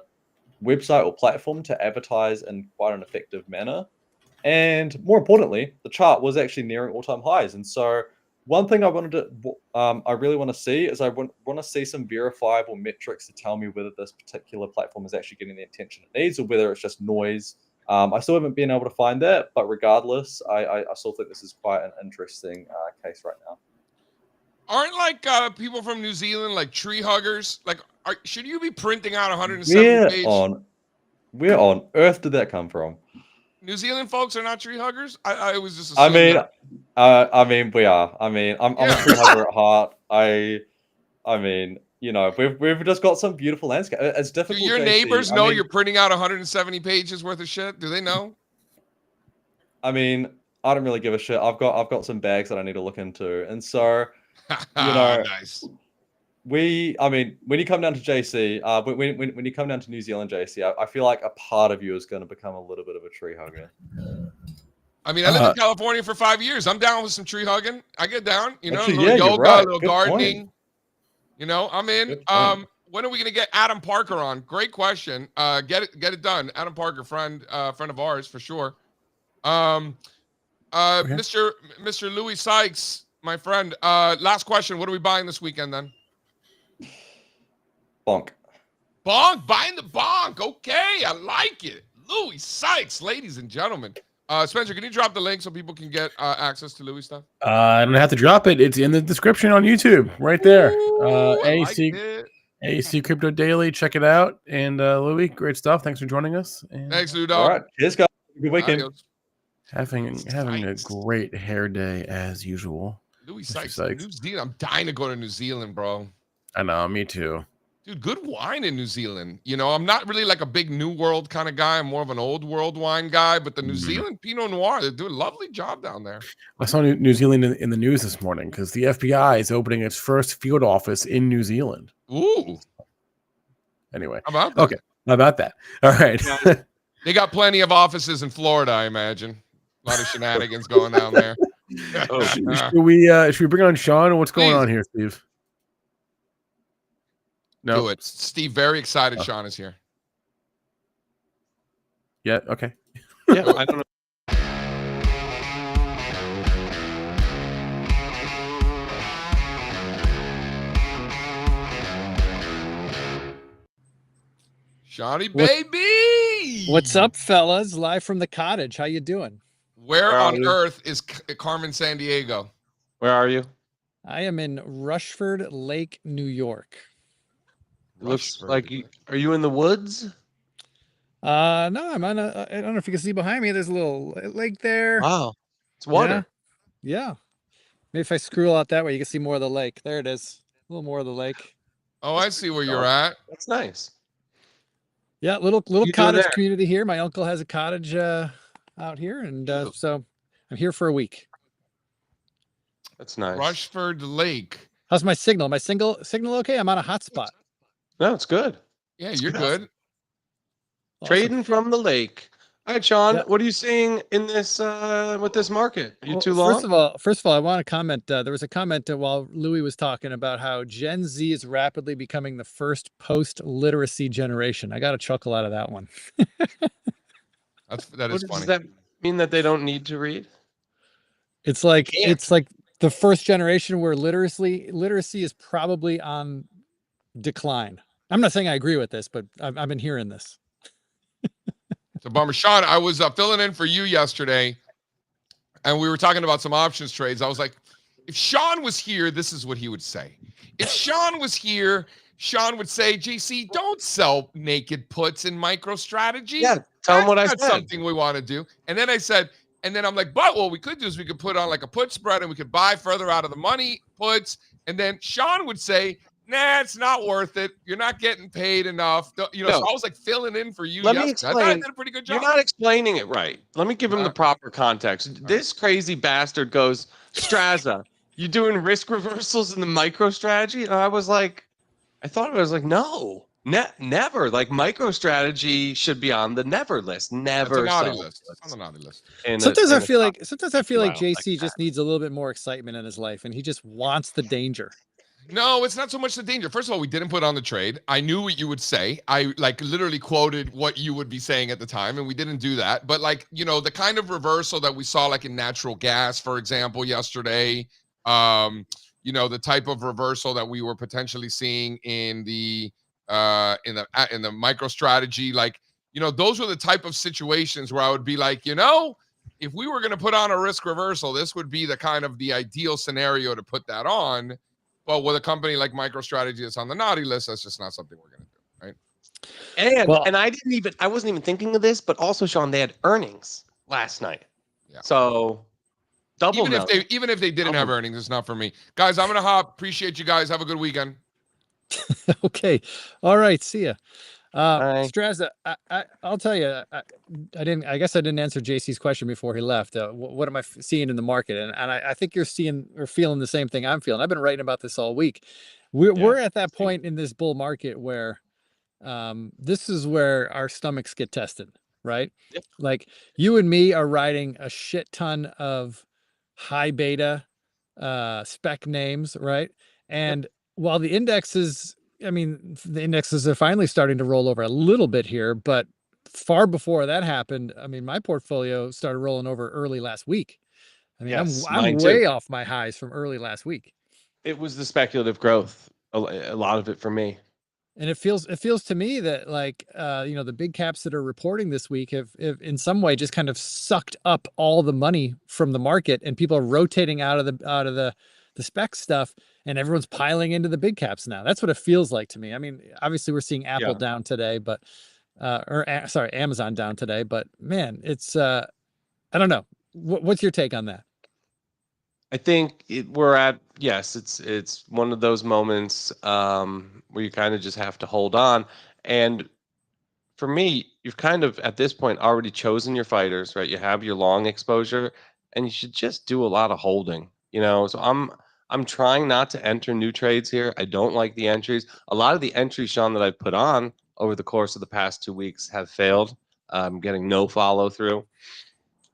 website or platform to advertise in quite an effective manner. And more importantly, the chart was actually nearing all-time highs. And so one thing I really want to see is I want to see some verifiable metrics to tell me whether this particular platform is actually getting the attention it needs or whether it's just noise. I still haven't been able to find that, but regardless, I still think this is quite an interesting case right now. Aren't like people from New Zealand like tree huggers? Like, should you be printing out 170 pages? Where on earth did that come from? New Zealand folks are not tree huggers. I was just. I mean, we are. I mean, I'm a tree hugger at heart. I mean, you know, we've just got some beautiful landscape. It's difficult. Do your neighbors know you're printing out 170 pages worth of shit? Do they know? I mean, I don't really give a shit. I've got some bags that I need to look into, and so you know, nice. I mean, when you come down to JC, when you come down to New Zealand, JC, I feel like a part of you is going to become a little bit of a tree hugger. I mean, I lived in California for 5 years. I'm down with some tree hugging. I get down, you know, Actually, a little yoga, a little Good gardening. Point. You know, I'm in. When are we gonna get Adam Parker on? Great question. Get it done. Adam Parker, friend of ours for sure. Okay. Mr. Louis Sykes, my friend. Last question. What are we buying this weekend then? Bonk. Buying the bonk. Okay, I like it. Louis Sykes, ladies and gentlemen. Spencer, can you drop the link so people can get access to Louis stuff? I don't have to drop it. It's in the description on YouTube, right there. AEC Crypto Daily. Check it out. And Louis, great stuff. Thanks for joining us. And thanks, Lou. All right, cheers, guys. Good weekend. Having a great hair day as usual. Louis Sykes, New Zealand. I'm dying to go to New Zealand, bro. I know, me too. Dude, good wine in New Zealand. You know, I'm not really like a big New World kind of guy. I'm more of an old world wine guy. But the New Zealand Pinot Noir, they're doing a lovely job down there. I saw New Zealand in the news this morning because the FBI is opening its first field office in New Zealand. Ooh. Anyway. How about that? Okay. How about that? All right. They got plenty of offices in Florida, I imagine. A lot of shenanigans going down there. Should we bring on Sean? What's going on here, Steve? No. Do it. Steve, very excited Sean is here. Yeah, okay. Yeah, I don't know. Shawnee, baby! What's up, fellas? Live from the cottage. How you doing? Where on earth is Carmen Sandiego? Where are you? I am in Rushford Lake, New York. Looks like you. Are you in the woods? No, I'm on I don't know if you can see behind me. There's a little lake there. Wow, it's water. Yeah. Maybe if I scroll out that way, you can see more of the lake. There it is. A little more of the lake. Oh, I see where you're at. That's nice. Yeah, little You doing cottage there? community here. My uncle has a cottage out here, and so I'm here for a week. That's nice. Rushford Lake. How's my signal? My signal okay? I'm on a hotspot. No, it's good. Yeah, you're good. Awesome. Trading from the lake. All right, Sean, Yeah. what are you seeing in this with this market? Are you Well, too long? First of all, I want to comment. There was a comment while Louis was talking about how Gen Z is rapidly becoming the first post-literacy generation. I got a chuckle out of that one. That is funny. Does that mean that they don't need to read? It's like Can't. the first generation where literacy is probably on decline. I'm not saying I agree with this, but I've been hearing this. So, Bummer Sean, I was filling in for you yesterday, and we were talking about some options trades. I was like, if Sean was here, this is what he would say. If Sean was here, Sean would say, JC, don't sell naked puts in MicroStrategy. Yeah, tell him what I That's said. something we want to do. And then I said, and then I'm like, but what we could do is we could put on like a put spread and we could buy further out of the money puts. And then Sean would say, nah, it's not worth it. You're not getting paid enough. You know, No. so I was like filling in for you. Let me yesterday. I thought I explain. did a pretty good job. You're not explaining it right. Let me give him the Alright. proper context. This crazy bastard goes, Strazza, you doing risk reversals in the MicroStrategy? And I was like, no, never. Like MicroStrategy should be on the never list. Never. It's a naughty sell list. It's on the naughty list. Sometimes I feel like Wow, JC just needs a little bit more excitement in his life, and he just wants the danger. No, it's not so much the danger. First of all, we didn't put on the trade. I knew what you would say. I like literally quoted what you would be saying at the time, and we didn't do that. But like, you know, the kind of reversal that we saw like in natural gas, for example, yesterday, you know, the type of reversal that we were potentially seeing in the MicroStrategy, like, you know, those were the type of situations where I would be like, you know, if we were going to put on a risk reversal, this would be the kind of the ideal scenario to put that on. But with a company like MicroStrategy that's on the naughty list, that's just not something we're going to do, right? And I wasn't even thinking of this, but also, Sean, they had earnings last night. Yeah. So double even if they didn't have earnings, it's not for me. Guys, I'm gonna hop. Appreciate you guys. Have a good weekend. Okay. All right. See ya. Bye. Strazza, I'll tell you, I guess I didn't answer JC's question before he left. What am I seeing in the market? And I think you're seeing or feeling the same thing I'm feeling. I've been writing about this all week. We're at that point in this bull market where this is where our stomachs get tested, right? Yep. Like you and me are riding a shit ton of high beta spec names, right? And while the indexes, I mean, the indexes are finally starting to roll over a little bit here, but far before that happened, I mean, my portfolio started rolling over early last week. I mean, I'm way off my highs from early last week. It was the speculative growth, a lot of it for me. And it feels to me that like, you know, the big caps that are reporting this week have in some way just kind of sucked up all the money from the market, and people are rotating out of the spec stuff, and everyone's piling into the big caps now. That's what it feels like to me. I mean, obviously we're seeing Apple down today, but Amazon down today, but man, it's I don't know. What's your take on that? I think we're at, yes, it's one of those moments where you kind of just have to hold on. And for me, you've kind of at this point already chosen your fighters, right? You have your long exposure, and you should just do a lot of holding, you know. So I'm trying not to enter new trades here. I don't like the entries. A lot of the entries, Sean, that I've put on over the course of the past 2 weeks have failed. Getting no follow through.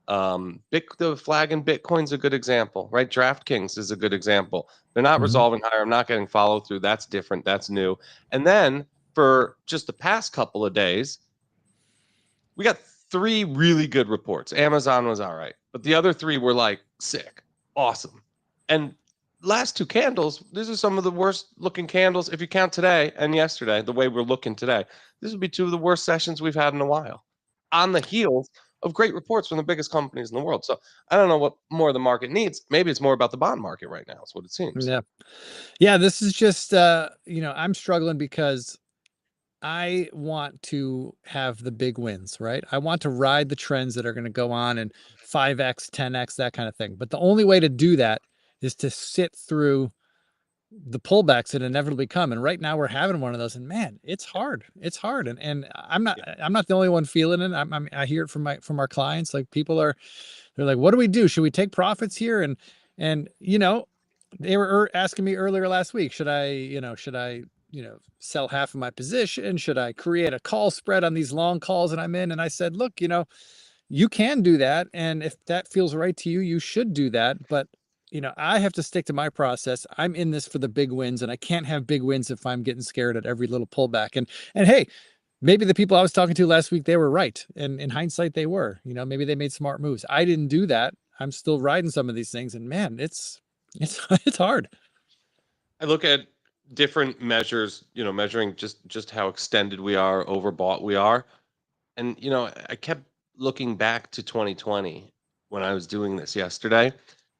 The flag in Bitcoin's a good example, right? DraftKings is a good example. They're not resolving higher. I'm not getting follow through. That's different. That's new. And then for just the past couple of days, we got 3 really good reports. Amazon was all right, but the other 3 were like sick, awesome. And last 2 candles, these are some of the worst looking candles. If you count today and yesterday, the way we're looking today, this would be 2 of the worst sessions we've had in a while, on the heels of great reports from the biggest companies in the world. So I don't know what more the market needs. Maybe it's more about the bond market right now. Is what it seems. Yeah. This is just, you know, I'm struggling because I want to have the big wins, right? I want to ride the trends that are going to go on and 5x, 10x, that kind of thing. But the only way to do that is to sit through the pullbacks that inevitably come. And right now we're having one of those, and man, it's hard. It's hard. And I'm not the only one feeling it. I hear it from our clients. Like they're like, what do we do? Should we take profits here? And they were asking me earlier last week, should I sell half of my position? Should I create a call spread on these long calls that I'm in? And I said, look, you can do that. And if that feels right to you, you should do that. But I have to stick to my process. I'm in this for the big wins, and I can't have big wins if I'm getting scared at every little pullback. And hey, maybe the people I was talking to last week, they were right. And in hindsight, they were. Maybe they made smart moves. I didn't do that. I'm still riding some of these things, and man, it's hard. I look at different measures, measuring just how extended we are, overbought we are. And I kept looking back to 2020 when I was doing this yesterday,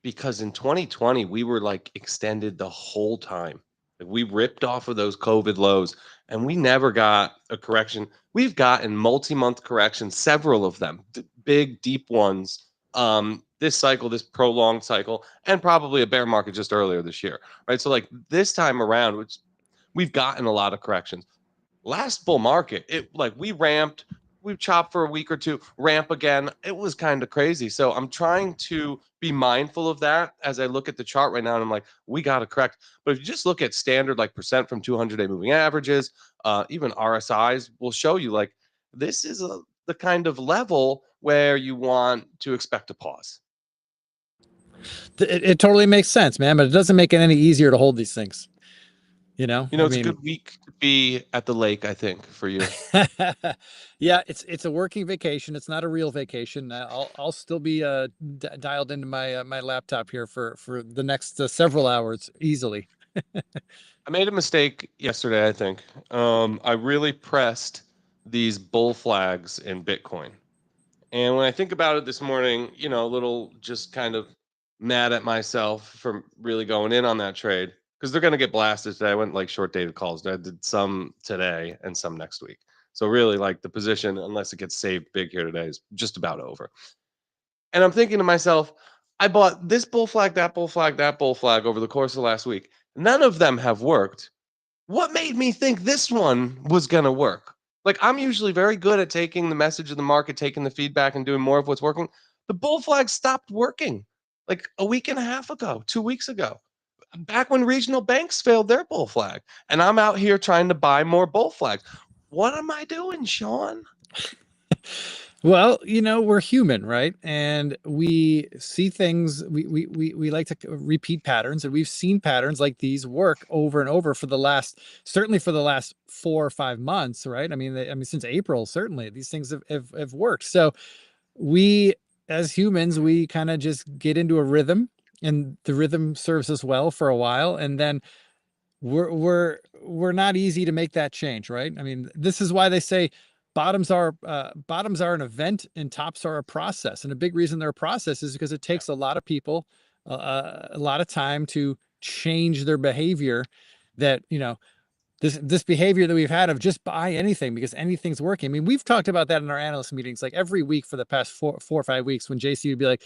because in 2020 we were like extended the whole time. Like we ripped off of those COVID lows and we never got a correction. We've gotten multi-month corrections, several of them, big deep ones. This cycle, this prolonged cycle, and probably a bear market just earlier this year, right? So like this time around, which we've gotten a lot of corrections. Last bull market, it like we ramped, we chopped for a week or two, ramp again. It was kind of crazy. So I'm trying to be mindful of that as I look at the chart right now. And I'm like, we got to correct. But if you just look at standard like percent from 200-day moving averages, even RSIs will show you like this is the kind of level where you want to expect a pause. It totally makes sense, man, but it doesn't make it any easier to hold these things. It's a good week to be at the lake, I think, for you. Yeah, it's a working vacation. It's not a real vacation. I'll still be dialed into my my laptop here for the next several hours easily. I made a mistake yesterday, I think. I really pressed these bull flags in Bitcoin. And when I think about it this morning, a little just kind of mad at myself for really going in on that trade, because they're going to get blasted today. I went like short dated calls. I did some today and some next week. So really like the position, unless it gets saved big here today, is just about over. And I'm thinking to myself, I bought this bull flag, that bull flag, that bull flag over the course of last week. None of them have worked. What made me think this one was going to work? Like, I'm usually very good at taking the message of the market, taking the feedback, and doing more of what's working. The bull flag stopped working like a week and a half ago, 2 weeks ago, back when regional banks failed their bull flag. And I'm out here trying to buy more bull flags. What am I doing, Sean? Well, we're human, right? And we see things, we like to repeat patterns, and we've seen patterns like these work over and over certainly for the last 4 or 5 months, right? I mean, since April, certainly these things have worked. So we, as humans, we kind of just get into a rhythm, and the rhythm serves us well for a while. And then we're not easy to make that change, right? I mean, this is why they say bottoms are an event and tops are a process. And a big reason they're a process is because it takes a lot of people a lot of time to change their behavior. That this behavior that we've had of just buy anything because anything's working. I mean, we've talked about that in our analyst meetings like every week for the past 4 or 5 weeks, when JC would be like,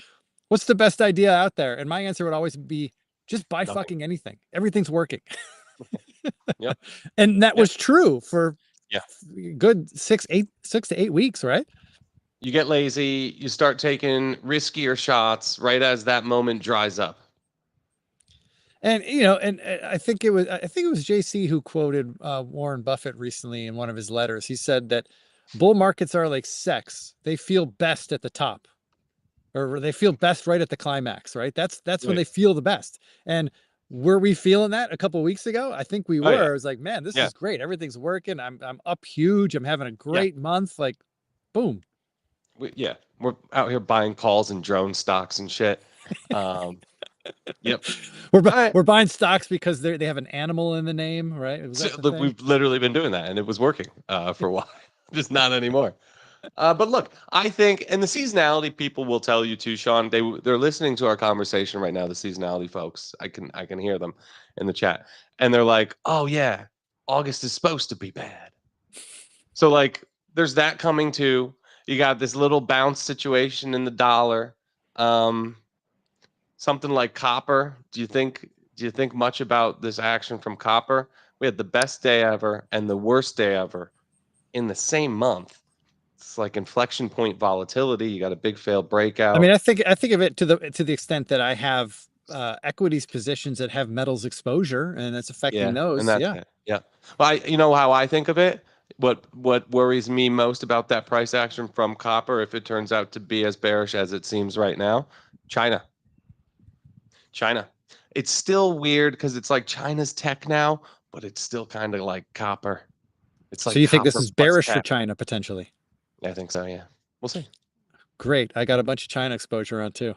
what's the best idea out there? And my answer would always be, just buy Nothing. fucking anything. Everything's working. Yep. And that was true for Yeah. good 6 to 8 weeks, right? You get lazy, you start taking riskier shots right as that moment dries up. And and I think it was JC who quoted Warren Buffett recently in one of his letters. He said that bull markets are like sex. They feel best at the top, or they feel best right at the climax, right? That's when they feel the best. And were we feeling that a couple of weeks ago? I think we were. Yeah. I was like, man, this is great. Everything's working. I'm up huge. I'm having a great month. Like, boom. We're out here buying calls and drone stocks and shit. Yep. We're buying stocks because they have an animal in the name, right? We've literally been doing that, and it was working for a while. Just not anymore. But look, I think, and the seasonality people will tell you too, Sean. They're listening to our conversation right now. The seasonality folks, I can hear them in the chat, and they're like, "Oh yeah, August is supposed to be bad." So like, there's that coming too. You got this little bounce situation in the dollar. Something like copper. Do you think Do you think much about this action from copper? We had the best day ever and the worst day ever in the same month. It's like inflection point volatility. You got a big failed breakout. I mean, I think of it to the extent that I have equities positions that have metals exposure, and it's affecting those. And that's it. Yeah. Well, you know how I think of it? What worries me most about that price action from copper, if it turns out to be as bearish as it seems right now? China. It's still weird because it's like China's tech now, but it's still kind of like copper. It's like so you think this copper is plus bearish for tech. China potentially? I think so. Yeah. We'll see. Great. I got a bunch of China exposure on too.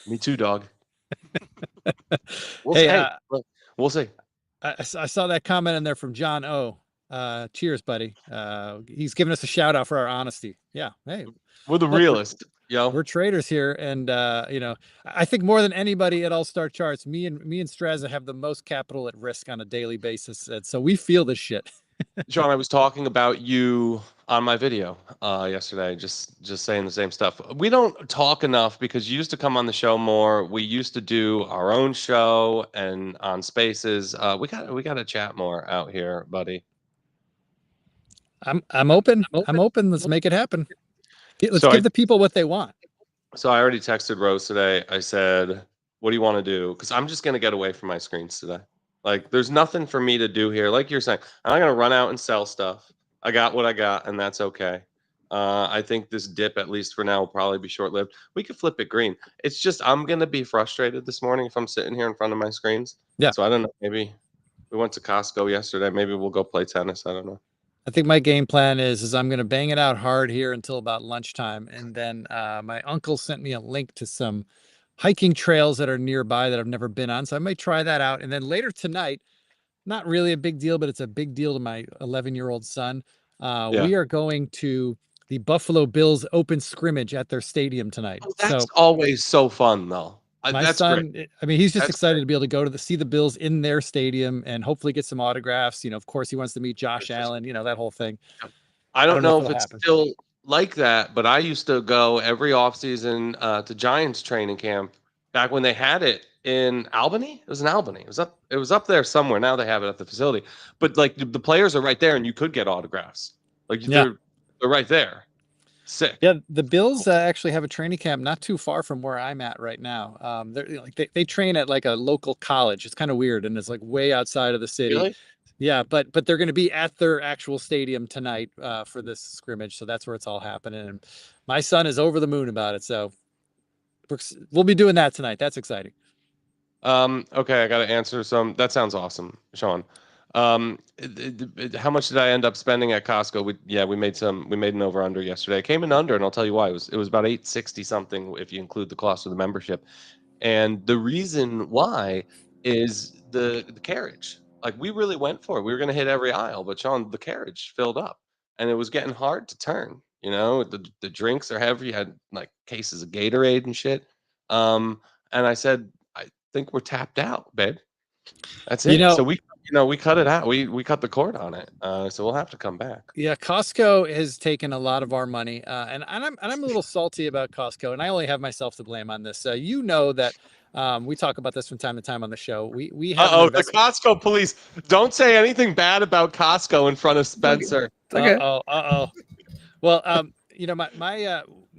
Me too, dog. Hey, Look, we'll see. I saw that comment in there from John O. Cheers, buddy. He's giving us a shout out for our honesty. Yeah. Hey, We're the realist. Yo. we're traders here, and you know, I think more than anybody at All Star Charts, me and Strazza have the most capital at risk on a daily basis, and so we feel this shit. John, I was talking about you on my video yesterday, just saying the same stuff. We don't talk enough because you used to come on the show more. We used to do our own show and on Spaces. We got to chat more out here, buddy. I'm open. I'm open. Let's make it happen. Let's give the people what they want. So I already texted Rose today. I said, "What do you want to do?" Because I'm just gonna get away from my screens today. Like, there's nothing for me to do here. Like you're saying, I'm not gonna run out and sell stuff. I got what I got, and that's okay. I think this dip, at least for now, will probably be short-lived. We could flip it green. It's just I'm gonna be frustrated this morning if I'm sitting here in front of my screens. Yeah. So I don't know. Maybe we went to Costco yesterday. Maybe we'll go play tennis. I don't know. I think my game plan is I'm going to bang it out hard here until about lunchtime, and then my uncle sent me a link to some hiking trails that are nearby that I've never been on, so I might try that out. And then later tonight, not really a big deal, but it's a big deal to my 11-year-old son. We are going to the Buffalo Bills open scrimmage at their stadium tonight. Oh, that's always so fun, though. My that's son, great. I mean, he's just excited to be able to go to see the Bills in their stadium and hopefully get some autographs. You know, of course, he wants to meet Josh Allen, you know, that whole thing. I don't know if it's still like that, but I used to go every offseason to Giants training camp back when they had it in Albany. It was in Albany. It was up there somewhere. Now they have it at the facility. But like the players are right there and you could get autographs. Like they're right there. Sick. Yeah, the Bills actually have a training camp not too far from where I'm at right now. They're like they train at like a local college. It's kind of weird, and it's like way outside of the city. Really? Yeah, but they're going to be at their actual stadium tonight for this scrimmage, so that's where it's all happening. And my son is over the moon about it, so we'll be doing that tonight. That's exciting. Okay, I got to answer some. That sounds awesome, Sean. How much did I end up spending at Costco? We made an over under yesterday. I came in under, and I'll tell you why. It was about $860 something if you include the cost of the membership. And the reason why is the carriage. Like, we really went for it. We were going to hit every aisle, but Sean, the carriage filled up and it was getting hard to turn. You know, the drinks are heavy. You had like cases of Gatorade and shit. And I said, I think we're tapped out, babe. That's it. So we cut it out. We cut the cord on it. So we'll have to come back. Yeah, Costco has taken a lot of our money, and I'm a little salty about Costco, and I only have myself to blame on this. You know that we talk about this from time to time on the show. We have the Costco police. Don't say anything bad about Costco in front of Spencer. Uh-oh. Well, you know,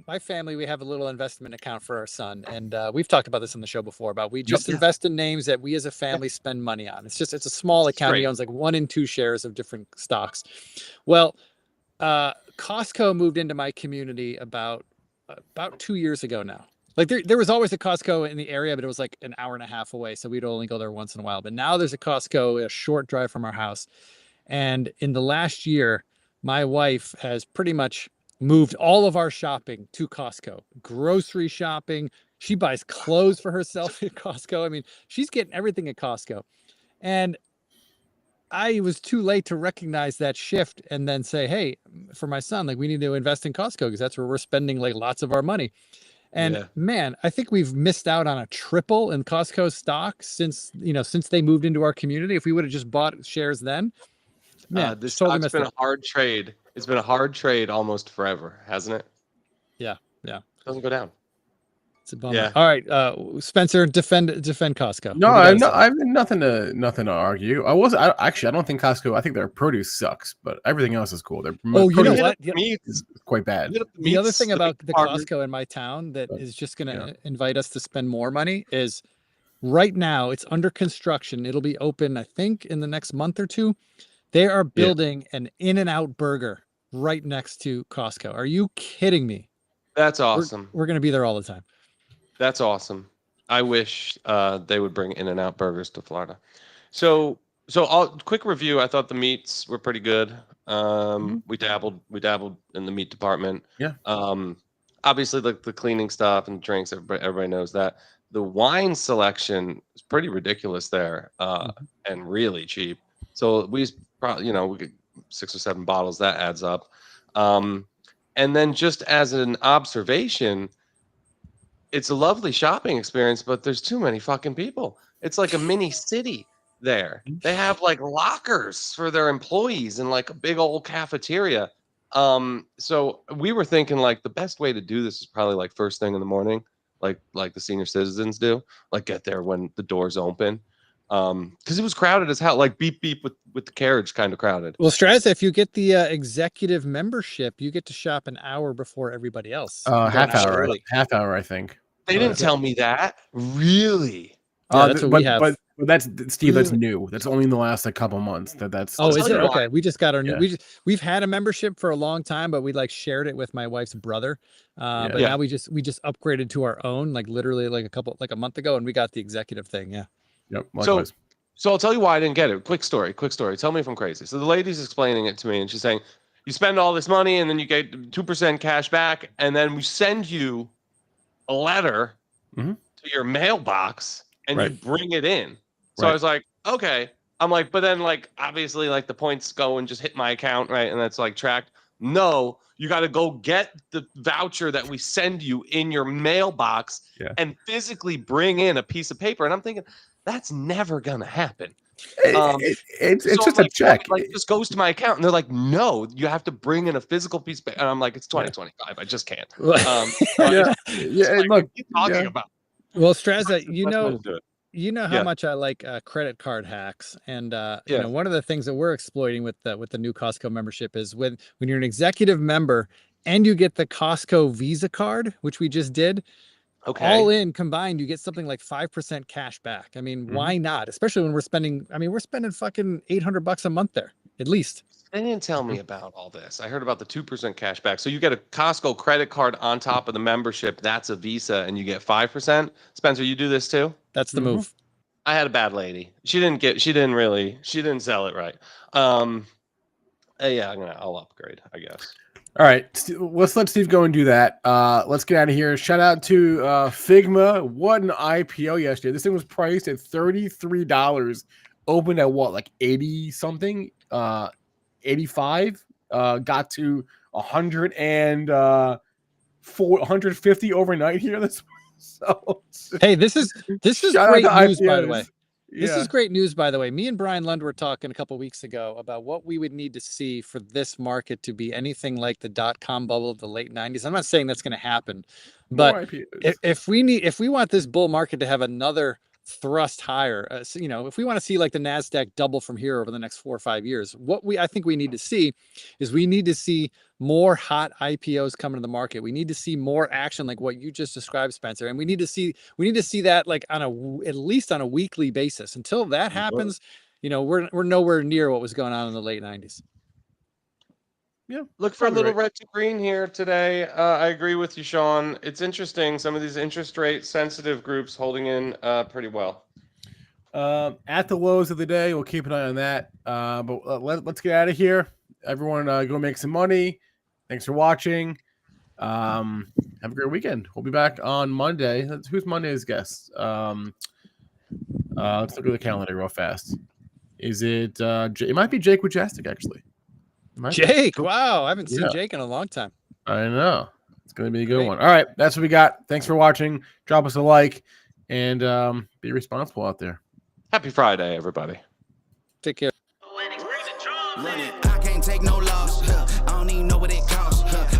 my family, we have a little investment account for our son, and we've talked about this on the show before about we just invest in names that we as a family spend money on. It's a small account. He owns like 1 and 2 shares of different stocks. Well, Costco moved into my community about 2 years ago now. Like there was always a Costco in the area, but it was like an hour and a half away, so we'd only go there once in a while. But now there's a Costco a short drive from our house, and in the last year, my wife has pretty much moved all of our shopping to Costco. Grocery shopping. She buys clothes for herself at Costco. I mean, she's getting everything at Costco. And I was too late to recognize that shift and then say, hey, for my son, like we need to invest in Costco because that's where we're spending like lots of our money. And man, I think we've missed out on a triple in Costco stock since they moved into our community. If we would have just bought shares then, man, this totally stock's been a hard trade. It's been a hard trade almost forever, hasn't it? Yeah. It doesn't go down. It's a bummer. Yeah. All right, Spencer, defend Costco. No, What do you I'm gotta not. say? I've nothing to argue. Actually, I don't think Costco. I think their produce sucks, but everything else is cool. Their Oh, you know produce what? is quite bad. The other thing about the department. Costco in my town that is just going to Yeah. invite us to spend more money is right now it's under construction. It'll be open, I think, in the next month or two. They are building an In-N-Out burger right next to Costco. Are you kidding me? That's awesome. We're going to be there all the time. That's awesome. I wish they would bring In-N-Out burgers to Florida. So quick review. I thought the meats were pretty good. We dabbled in the meat department. Yeah. Obviously the cleaning stuff and drinks, everybody knows that. The wine selection is pretty ridiculous there, and really cheap. So we probably, we get 6 or 7 bottles, that adds up. And then just as an observation, it's a lovely shopping experience, but there's too many fucking people. It's like a mini city there. They have like lockers for their employees and like a big old cafeteria. So we were thinking like the best way to do this is probably like first thing in the morning, like the senior citizens do, like get there when the doors open. Because it was crowded as hell, like beep beep with the carriage kind of crowded. Well, Strazza, if you get the executive membership, you get to shop an hour before everybody else. Half hour early. Half hour, I think. They didn't tell me that. Really? Yeah, that's what we have. But that's Steve. That's new. That's only in the last couple months. That's. Oh, is tell it? you why. Okay, we just got our new. Yeah. We've had a membership for a long time, but we like shared it with my wife's brother. But Yeah. now we just upgraded to our own, like literally like a month ago, and we got the executive thing. Yeah. Yep. Likewise. So I'll tell you why I didn't get it. Quick story. Tell me if I'm crazy. So the lady's explaining it to me, and she's saying, you spend all this money, and then you get 2% cash back, and then we send you a letter Mhm. to your mailbox, and Right. you bring it in. So Right. I was like, okay. I'm like, but then like obviously like the points go and just hit my account, right? And that's like tracked. No, you got to go get the voucher that we send you in your mailbox and physically bring in a piece of paper. And I'm thinking, that's never gonna happen. It's So just I'm a check. Like just goes to my account, and they're like, "No, you have to bring in a physical piece." And I'm like, "It's 2025. I just can't." Yeah. Like, Look. what are you talking about? Well, Strazza, Let's do it. you know how much I like credit card hacks, and you know, one of the things that we're exploiting with the new Costco membership is when you're an executive member and you get the Costco Visa card, which we just did. Okay. All in combined, you get something like 5% cash back. I mean, why not? Especially when we're spending fucking $800 a month there, at least. They didn't tell me about all this. I heard about the 2% cash back. So you get a Costco credit card on top of the membership. That's a Visa, and you get 5%. Spencer, you do this too? That's the move. I had a bad lady. She didn't sell it right. Yeah, I'll upgrade, I guess. All right, let's let Steve go and do that. Let's get out of here. Shout out to Figma. What an IPO yesterday. This thing was priced at $33. Opened at what, like 80 something? 85. Got to 150 overnight here. So hey, this is great news, by the way. This Yeah. is great news, by the way. Me and Brian Lund were talking a couple weeks ago about what we would need to see for this market to be anything like the .com bubble of the late 90s. I'm not saying that's going to happen, but if we want this bull market to have another thrust higher, you know, if we want to see like the NASDAQ double from here over the next 4 or 5 years, I think we need to see is we need to see more hot IPOs coming to the market. We need to see more action like what you just described, Spencer. And we need to see that like at least on a weekly basis. Until that happens, you know, we're nowhere near what was going on in the late 90s. Yeah. Look for a little red to green here today. I agree with you, Sean. It's interesting. Some of these interest rate sensitive groups holding in pretty well. At the lows of the day, we'll keep an eye on that. But let's get out of here. Everyone, go make some money. Thanks for watching. Have a great weekend. We'll be back on Monday. Who's Monday's guest? Let's look at the calendar real fast. Is it? It might be Jake Wojcicki, actually. Jake, wow, I haven't seen Jake in a long time. I know. It's going to be a good one. All right, that's what we got. Thanks for watching. Drop us a like and be responsible out there. Happy Friday, everybody. Take care. I can't take no loss. I don't even know what it costs.